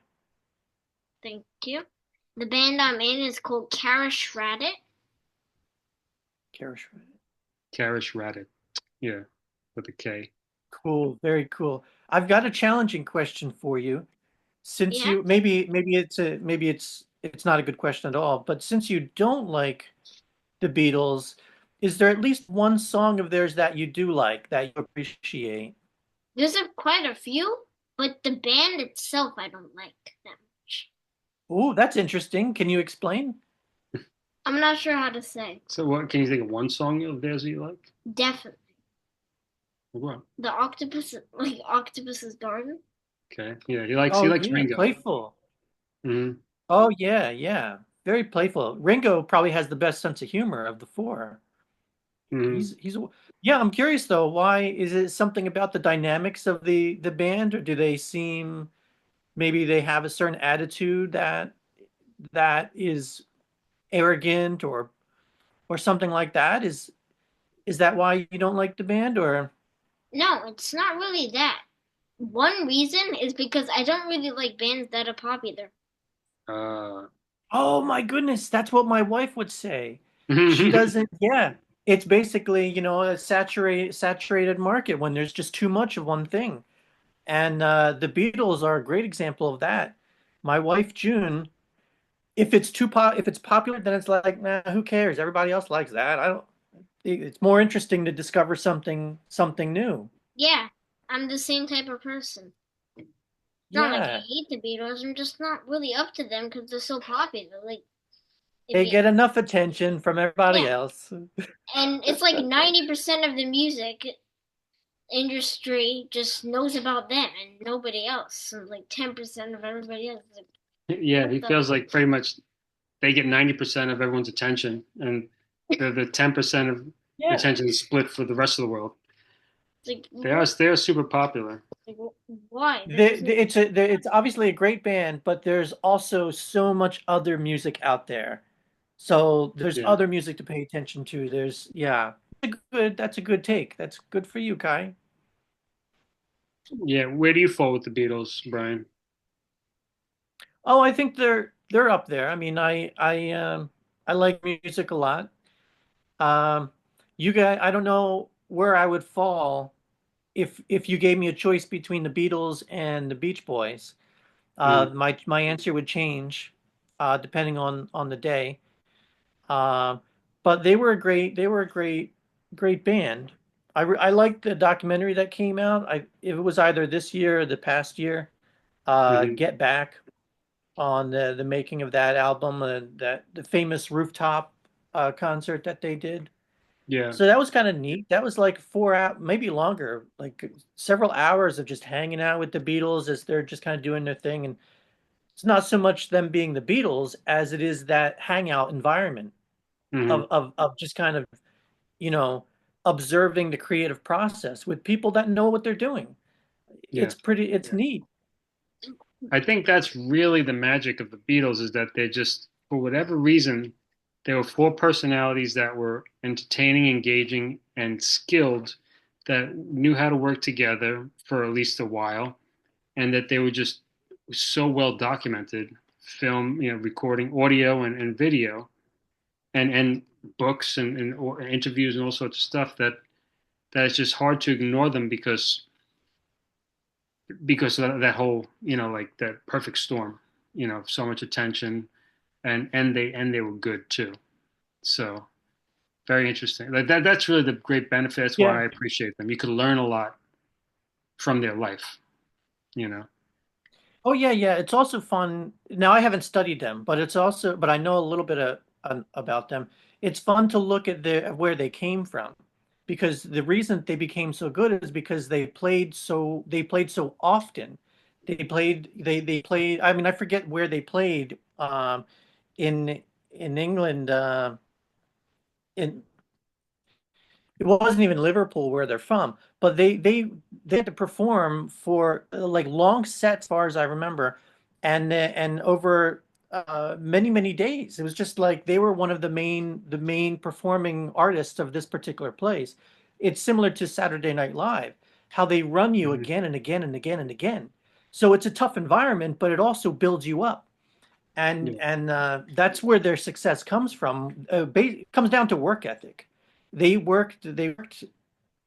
Thank you. The band I'm in is called Kara Shreddit.
Karish.
Karish Radit. Yeah, with a K.
Cool. Very cool. I've got a challenging question for you. Since
Yeah.
you maybe it's not a good question at all, but since you don't like the Beatles, is there at least one song of theirs that you do like that you appreciate?
Quite a few, but the band itself I don't like that much.
Oh, that's interesting. Can you explain?
I'm not sure how to say.
So what can you think of one song of theirs that you like?
Definitely.
What?
The octopus like Octopus's Garden.
Okay. Yeah, he
Oh
likes
yeah,
Ringo.
playful.
Hmm.
Oh yeah, yeah. Very playful. Ringo probably has the best sense of humor of the four.
Hmm.
He's yeah, I'm curious though, why is it something about the dynamics of the band, or do they seem maybe they have a certain attitude that is arrogant or something like that? Is that why you don't like the band or
No, it's not really that. One reason is because I don't really like bands that are popular.
Uh,
oh my goodness, that's what my wife would say. She
yeah,
doesn't, yeah. It's basically, a saturated market when there's just too much of one thing. And the Beatles are a great example of that. My wife June, if it's popular, then it's like, nah, who cares? Everybody else likes that. I don't. It's more interesting to discover something new.
Yeah, I'm the same type of person. It's not like I
Yeah,
hate the Beatles. I'm just not really up to them because they're so popular. Like if
they
you,
get enough attention from everybody
yeah,
else.
and it's like 90% of the music industry just knows about them and nobody else. And like 10% of everybody else is like, what
he
the?
feels like pretty much they get 90% of everyone's attention, and the 10% of
Yeah,
attention is split for the rest of the world.
It's like
They are super popular.
like why? That doesn't.
it's obviously a great band, but there's also so much other music out there. So there's
Yeah.
other music to pay attention to. Yeah, that's a good take. That's good for you, Kai.
Yeah. Where do you fall with the Beatles, Brian?
Oh, I think they're up there. I mean, I like music a lot. Um, you guys, I don't know where I would fall if you gave me a choice between the Beatles and the Beach Boys.
Mm,
My answer would change depending on the day. Uh, but they were a great band. I liked the documentary that came out. It was either this year or the past year.
hmm.
Get Back on the making of that album, that the famous rooftop concert that they did.
Yeah.
So that was kind of neat. That was like 4 hours, maybe longer, like several hours of just hanging out with the Beatles as they're just kind of doing their thing. And it's not so much them being the Beatles as it is that hangout environment
Hmm.
of just kind of, you know, observing the creative process with people that know what they're doing.
Yeah.
It's neat.
I think that's really the magic of the Beatles is that they just, for whatever reason, there were four personalities that were entertaining, engaging, and skilled that knew how to work together for at least a while, and that they were just so well documented, film, recording audio and video, and books and interviews and all sorts of stuff that it's just hard to ignore them because of that whole, like that perfect storm, so much attention, and they were good too. So very interesting. Like that's really the great benefit. That's why
Yeah.
I appreciate them. You could learn a lot from their life, you know.
Oh yeah, yeah. It's also fun. Now I haven't studied them, but it's also, but I know a little bit about them. It's fun to look at where they came from, because the reason they became so good is because they played so often. They played. I mean, I forget where they played. In England. In It wasn't even Liverpool where they're from, but they had to perform for like long sets, as far as I remember, and over many days. It was just like they were one of the main performing artists of this particular place. It's similar to Saturday Night Live, how they run you
Mhm.
again and again and again and again. So it's a tough environment, but it also builds you up,
Yeah.
and that's where their success comes from. It comes down to work ethic. They worked, like,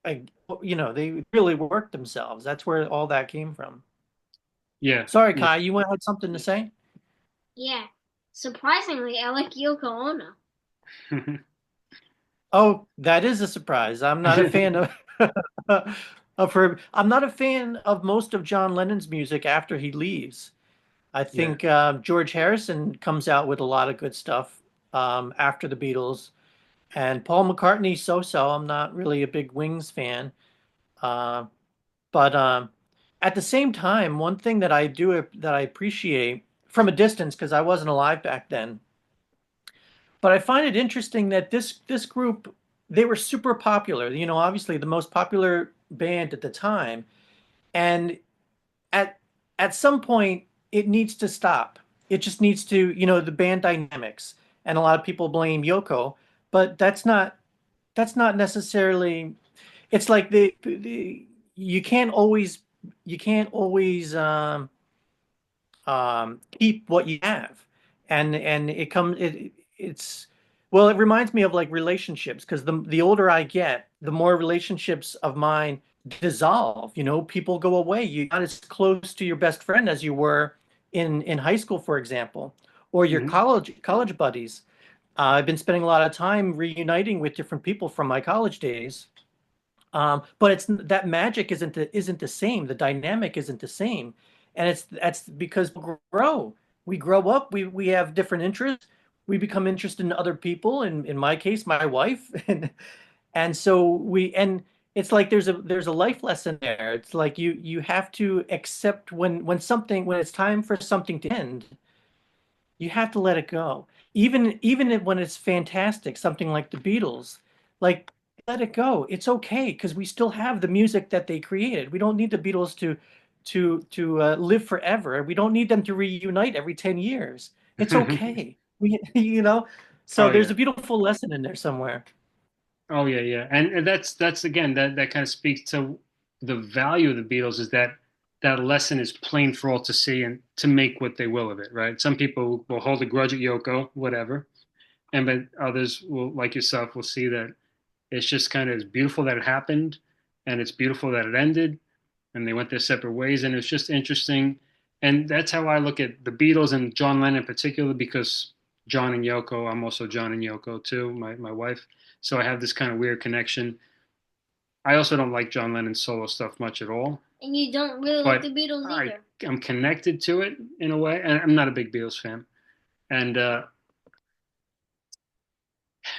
they really worked themselves. That's where all that came from.
Yeah.
Sorry,
Yeah.
Kai, you had something to say?
Yeah. Surprisingly, I like Yoko Ono.
Oh, that is a surprise. I'm not a fan of of her. I'm not a fan of most of John Lennon's music after he leaves. I
Yeah.
think George Harrison comes out with a lot of good stuff after the Beatles. And Paul McCartney, so-so. I'm not really a big Wings fan. Uh, but at the same time, one thing that I do that I appreciate from a distance, because I wasn't alive back then, but I find it interesting that this group, they were super popular. Obviously the most popular band at the time, and at at some point it needs to stop. It just needs to, the band dynamics, and a lot of people blame Yoko, but that's not necessarily. It's like you can't always keep what you have, and it's well, it reminds me of like relationships, because the older I get, the more relationships of mine dissolve. People go away. You're not as close to your best friend as you were in high school, for example, or your
Mhm.
college buddies. I've been spending a lot of time reuniting with different people from my college days. But it's that magic isn't the same. The dynamic isn't the same, and that's because we grow up, we have different interests, we become interested in other people. In my case, my wife, and so it's like there's a life lesson there. It's like you have to accept when it's time for something to end. You have to let it go. Even when it's fantastic, something like the Beatles, like, let it go. It's okay, because we still have the music that they created. We don't need the Beatles to live forever. We don't need them to reunite every 10 years. It's okay. We so
Oh
there's
yeah.
a beautiful lesson in there somewhere.
Oh yeah, yeah. And that's again that kind of speaks to the value of the Beatles is that that lesson is plain for all to see and to make what they will of it, right? Some people will hold a grudge at Yoko, whatever, and but others will, like yourself, will see that it's just kind of it's beautiful that it happened, and it's beautiful that it ended, and they went their separate ways, and it's just interesting. And that's how I look at the Beatles and John Lennon in particular, because John and Yoko, I'm also John and Yoko too, my wife. So I have this kind of weird connection. I also don't like John Lennon's solo stuff much at all,
And you don't really like the
but
Beatles
I
either.
am connected to it in a way. And I'm not a big Beatles fan. And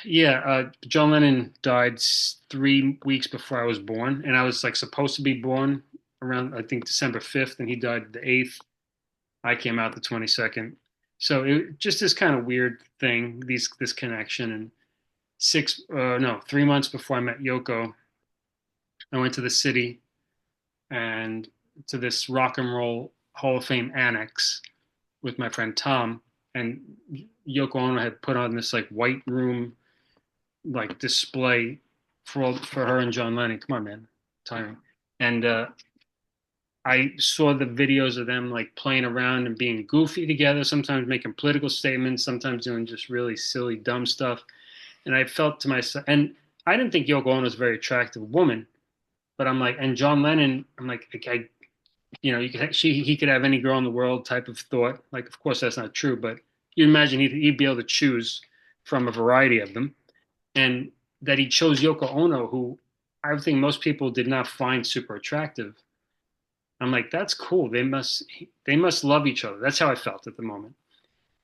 yeah, John Lennon died 3 weeks before I was born, and I was like supposed to be born around I think December 5th, and he died the 8th. I came out the 22nd. So it just this kind of weird thing, this connection. And no, 3 months before I met Yoko, I went to the city and to this rock and roll Hall of Fame annex with my friend Tom, and Yoko Ono had put on this like white room like display for her and John Lennon. Come on, man, tiring. And I saw the videos of them like playing around and being goofy together, sometimes making political statements, sometimes doing just really silly, dumb stuff. And I felt to myself, and I didn't think Yoko Ono was a very attractive woman, but I'm like, and John Lennon, I'm like, you could he could have any girl in the world type of thought. Like, of course, that's not true, but you imagine he'd be able to choose from a variety of them, and that he chose Yoko Ono, who I think most people did not find super attractive. I'm like, that's cool. They must love each other. That's how I felt at the moment.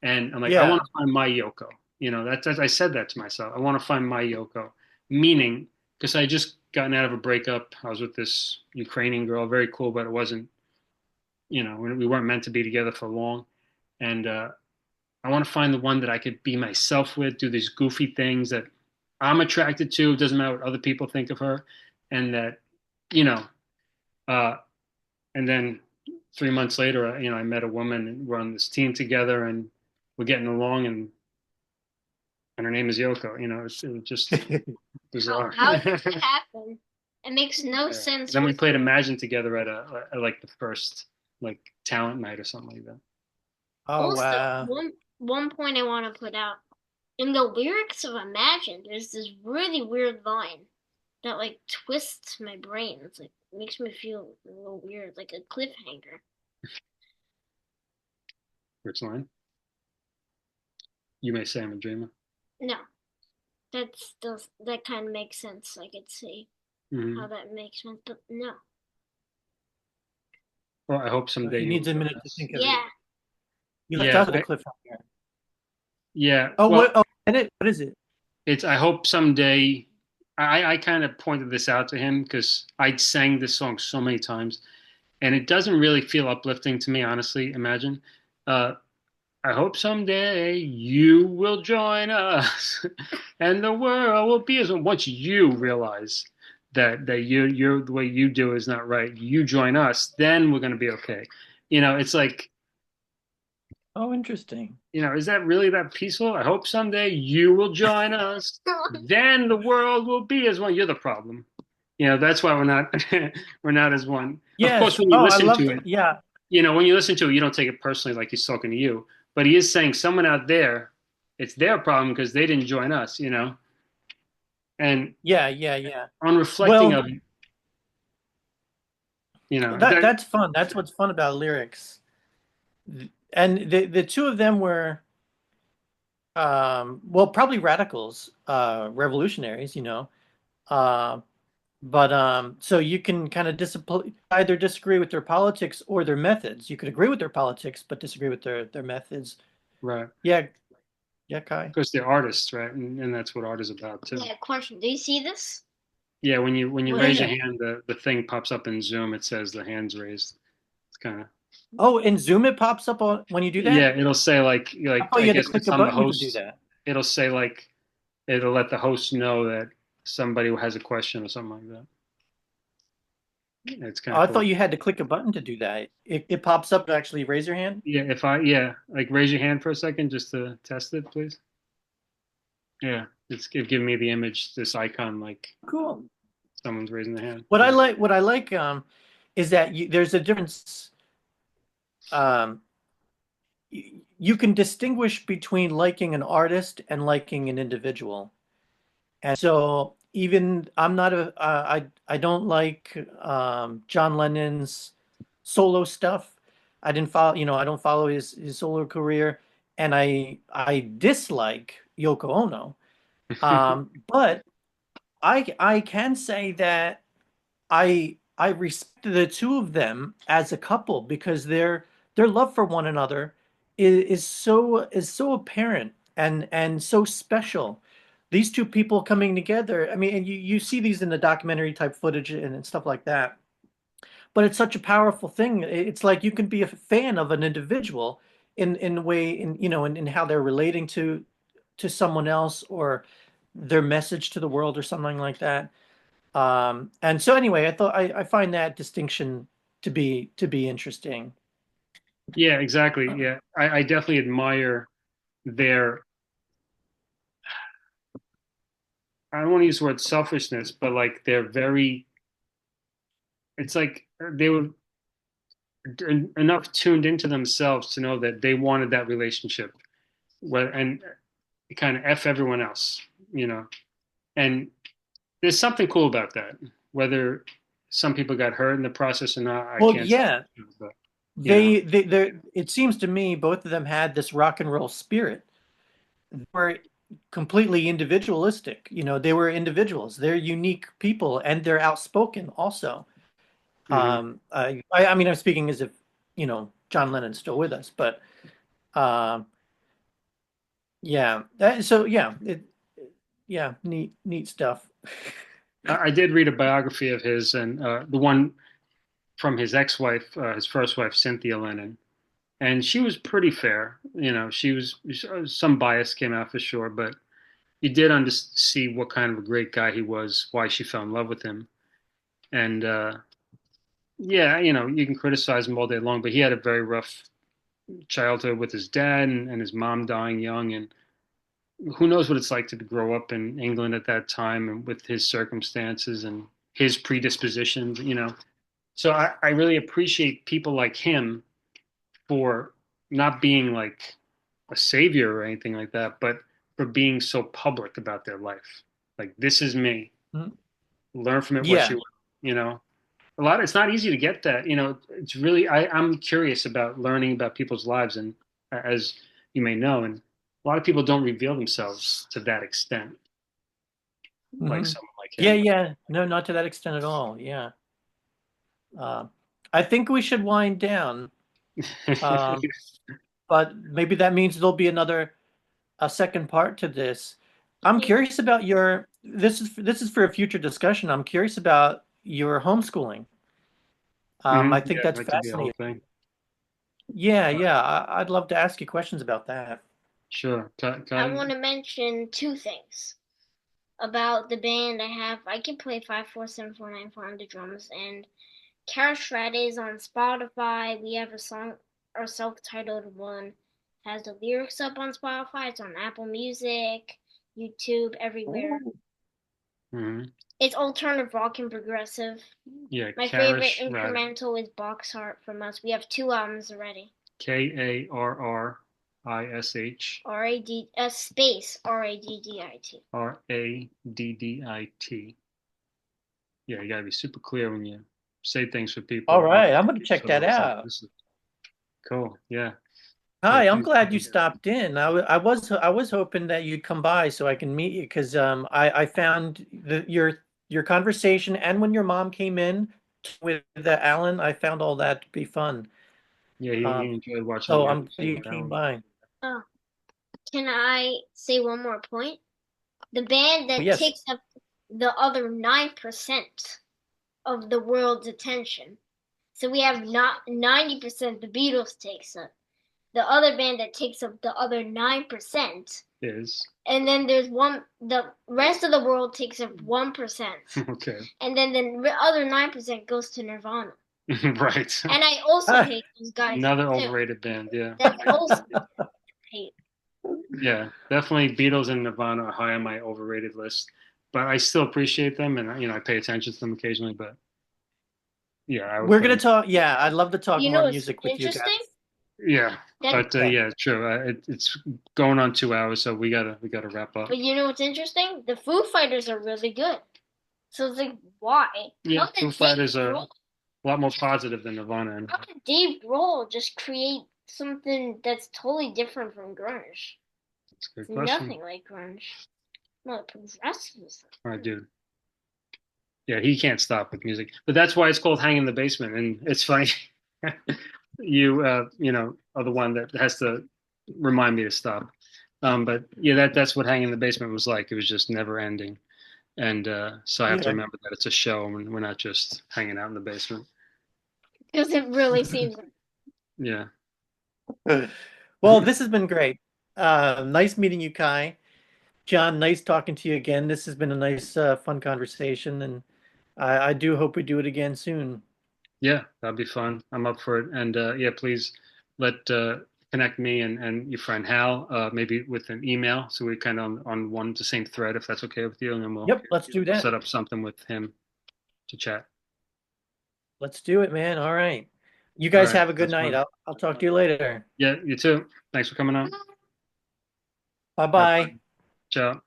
And I'm like, I want
Yeah.
to find my Yoko. That's I said that to myself. I want to find my Yoko, meaning because I just gotten out of a breakup. I was with this Ukrainian girl, very cool, but it wasn't. We weren't meant to be together for long. And I want to find the one that I could be myself with, do these goofy things that I'm attracted to. It doesn't matter what other people think of her, and that, you know, uh, and then 3 months later, I met a woman and we're on this team together and we're getting along and her name is Yoko. It was just bizarre.
How did that happen? It makes no
Yeah.
sense.
Then we played Imagine together at like the first like talent night or something like that.
Oh
Also,
wow.
one point I want to put out in the lyrics of Imagine, there's this really weird line that like twists my brain. It's like makes me feel a little weird, like a cliffhanger.
Which line? You may say I'm a dreamer.
No, that kind of makes sense. I could see how
Hmm.
that makes sense, but no.
Well, I hope someday
He
you
needs
will
a
join
minute to
us.
think of it.
Yeah,
You left
Yeah,
out the cliffhanger.
yeah.
Oh,
Well,
what? Oh, and it. What is it?
it's I hope someday. I kind of pointed this out to him because I'd sang this song so many times, and it doesn't really feel uplifting to me, honestly. Imagine. Uh, I hope someday you will join us, and the world will be as one. Once you realize that you're the way you do is not right, you join us, then we're gonna be okay. It's like,
Oh, interesting.
is that really that peaceful? I hope someday you will join us. Then the world will be as one. You're the problem. That's why we're not we're not as one. Of course,
Yes.
when you
Oh, I
listen
love
to
that.
it,
Yeah.
when you listen to it, you don't take it personally like he's talking to you. But he is saying someone out there, it's their problem because they didn't join us. And
Yeah. Yeah. Yeah.
on reflecting
Well,
of it,
that
that
that's fun. That's what's fun about lyrics. And the two of them were well, probably radicals, revolutionaries, Uh, but so you can kind of either disagree with their politics or their methods. You could agree with their politics, but disagree with their methods.
right,
Yeah, yeah, Kai.
because they're artists, right? And that's what art is about too.
yeah. Question: do you see this?
Yeah, when you
Yeah,
raise your
yeah.
hand, the thing pops up in Zoom. It says the hand's raised. It's kind of
Oh, in Zoom it pops up on when you do
Yeah,
that?
it'll say
I
like
thought
I
you had to
guess
click
it's
a
on the
button to do
host.
that.
It'll say like it'll let the host know that somebody has a question or something like that. It's kind
Oh,
of
I thought
cool.
you had to click a button to do that. It pops up to actually raise your hand.
Yeah, like raise your hand for a second just to test it, please. Yeah, it's giving me the image, this icon, like
Cool.
someone's raising their hand.
What I
Yeah.
like, what I like, is that there's a difference. Um, you can distinguish between liking an artist and liking an individual. And so even I'm not I don't like John Lennon's solo stuff. I didn't follow, I don't follow his solo career, and I dislike Yoko Ono. But I can say that I respect the two of them as a couple because their love for one another is so apparent and so special. These two people coming together. I mean, and you see these in the documentary type footage and stuff like that. But it's such a powerful thing. It's like you can be a fan of an individual in the way in how they're relating to someone else or their message to the world or something like that. And so anyway, I find that distinction to be interesting.
Yeah, exactly. Yeah, I definitely admire their. I don't want to use the word selfishness, but like they're very. It's like they were enough tuned into themselves to know that they wanted that relationship, and kind of f everyone else, you know. And there's something cool about that. Whether some people got hurt in the process or not, I
Well,
can't say.
yeah,
But you know.
it seems to me both of them had this rock and roll spirit. They were completely individualistic. They were individuals. They're unique people, and they're outspoken also.
Hmm.
I mean, I'm speaking as if, John Lennon's still with us, but um, yeah. Yeah, neat stuff.
I did read a biography of his, and the one from his ex-wife, his first wife, Cynthia Lennon, and she was pretty fair. She was some bias came out for sure, but you did see what kind of a great guy he was, why she fell in love with him, and yeah, you can criticize him all day long, but he had a very rough childhood with his dad and his mom dying young, and who knows what it's like to grow up in England at that time and with his circumstances and his predispositions. So I really appreciate people like him for not being like a savior or anything like that, but for being so public about their life. Like, this is me.
Mhm.
Learn from it what
Yeah.
you you know. It's not easy to get that. It's really I'm curious about learning about people's lives, and as you may know, and a lot of people don't reveal themselves to that extent, like
Hmm.
someone like
Yeah,
him.
yeah. No, not to that extent at all. Yeah. Uh, I think we should wind down. Um, but maybe that means there'll be a second part to this. I'm
Yeah.
curious about this is for a future discussion. I'm curious about your homeschooling. I think
Yeah,
that's
that could be a whole
fascinating.
thing.
Yeah,
Uh,
yeah. I'd love to ask you questions about that.
sure.
I want to mention two things about the band I have. I can play 5 4 7 4 9 4 on the drums, and Kara Shred is on Spotify. We have a song, our self-titled one, has the lyrics up on Spotify. It's on Apple Music, YouTube, everywhere.
Oh.
hmm
It's alternative rock and progressive.
Yeah,
My favorite
Karish Rad.
instrumental is Box Heart from us. We have two albums already.
Karrish.
RAD space RADDIT.
Raddit. Yeah, you gotta be super clear when you say things for
All
people.
right, I'm going to check
So
that
it's like
out.
this is cool. Yeah, yeah.
Hi, I'm
Please.
glad you stopped in. I was hoping that you'd come by so I can meet you because I found your conversation, and when your mom came in with Alan, I found all that to be fun.
Yeah, he
Um,
enjoyed watching
so
the
I'm glad
episode
you
with
came
Alan.
by.
Oh, can I say one more point? The band
Oh,
that
yes.
takes up the other 9% of the world's attention. So we have not 90% the Beatles takes up. The other band that takes up the other 9%.
Is
And then there's the rest of the world takes up 1%.
okay.
And then the other 9% goes to Nirvana.
Right.
And I also
Ah,
hate those guys
Another
too.
overrated band. Yeah.
That's also hate.
Yeah, definitely Beatles and Nirvana are high on my overrated list, but I still appreciate them, and I pay attention to them occasionally. But yeah, I would
we're
put
gonna
them.
talk. Yeah, I'd love to talk
You
more
know what's
music with you guys.
interesting?
Yeah,
That
but
Yeah.
yeah, true. It's going on 2 hours, so we gotta wrap up.
But you know what's interesting? The Foo Fighters are really good. So it's like, why?
Yeah,
How
Foo
did Dave
Fighters are a
Grohl?
lot more positive than Nirvana. And
How did Dave Grohl just create something that's totally different from grunge?
it's a good
It's
question.
nothing like grunge. No, progressive is
All right,
like
dude. Yeah, he can't stop with music, but that's why it's called Hanging in the Basement. And it's funny, you are the one that has to remind me to stop. But yeah, that's what Hanging in the Basement was like. It was just never ending. And so I have to
Yeah.
remember that it's a show and we're not just hanging out in the basement.
because it really seems like.
Yeah.
Well, this has been great. Nice meeting you, Kai. John, nice talking to you again. This has been a nice, fun conversation, and I do hope we do it again soon.
Yeah, that'd be fun. I'm up for it. And yeah, please let connect me and your friend Hal, maybe with an email, so we kind of on one the same thread, if that's okay with you, and then we'll
Yep, let's do that.
set up something with him to chat.
Let's do it, man. All right. You
All
guys
right,
have a good
that's
night.
fun.
I'll talk to you later.
Yeah, you too. Thanks for coming on.
Bye
All right, bye.
bye.
Ciao.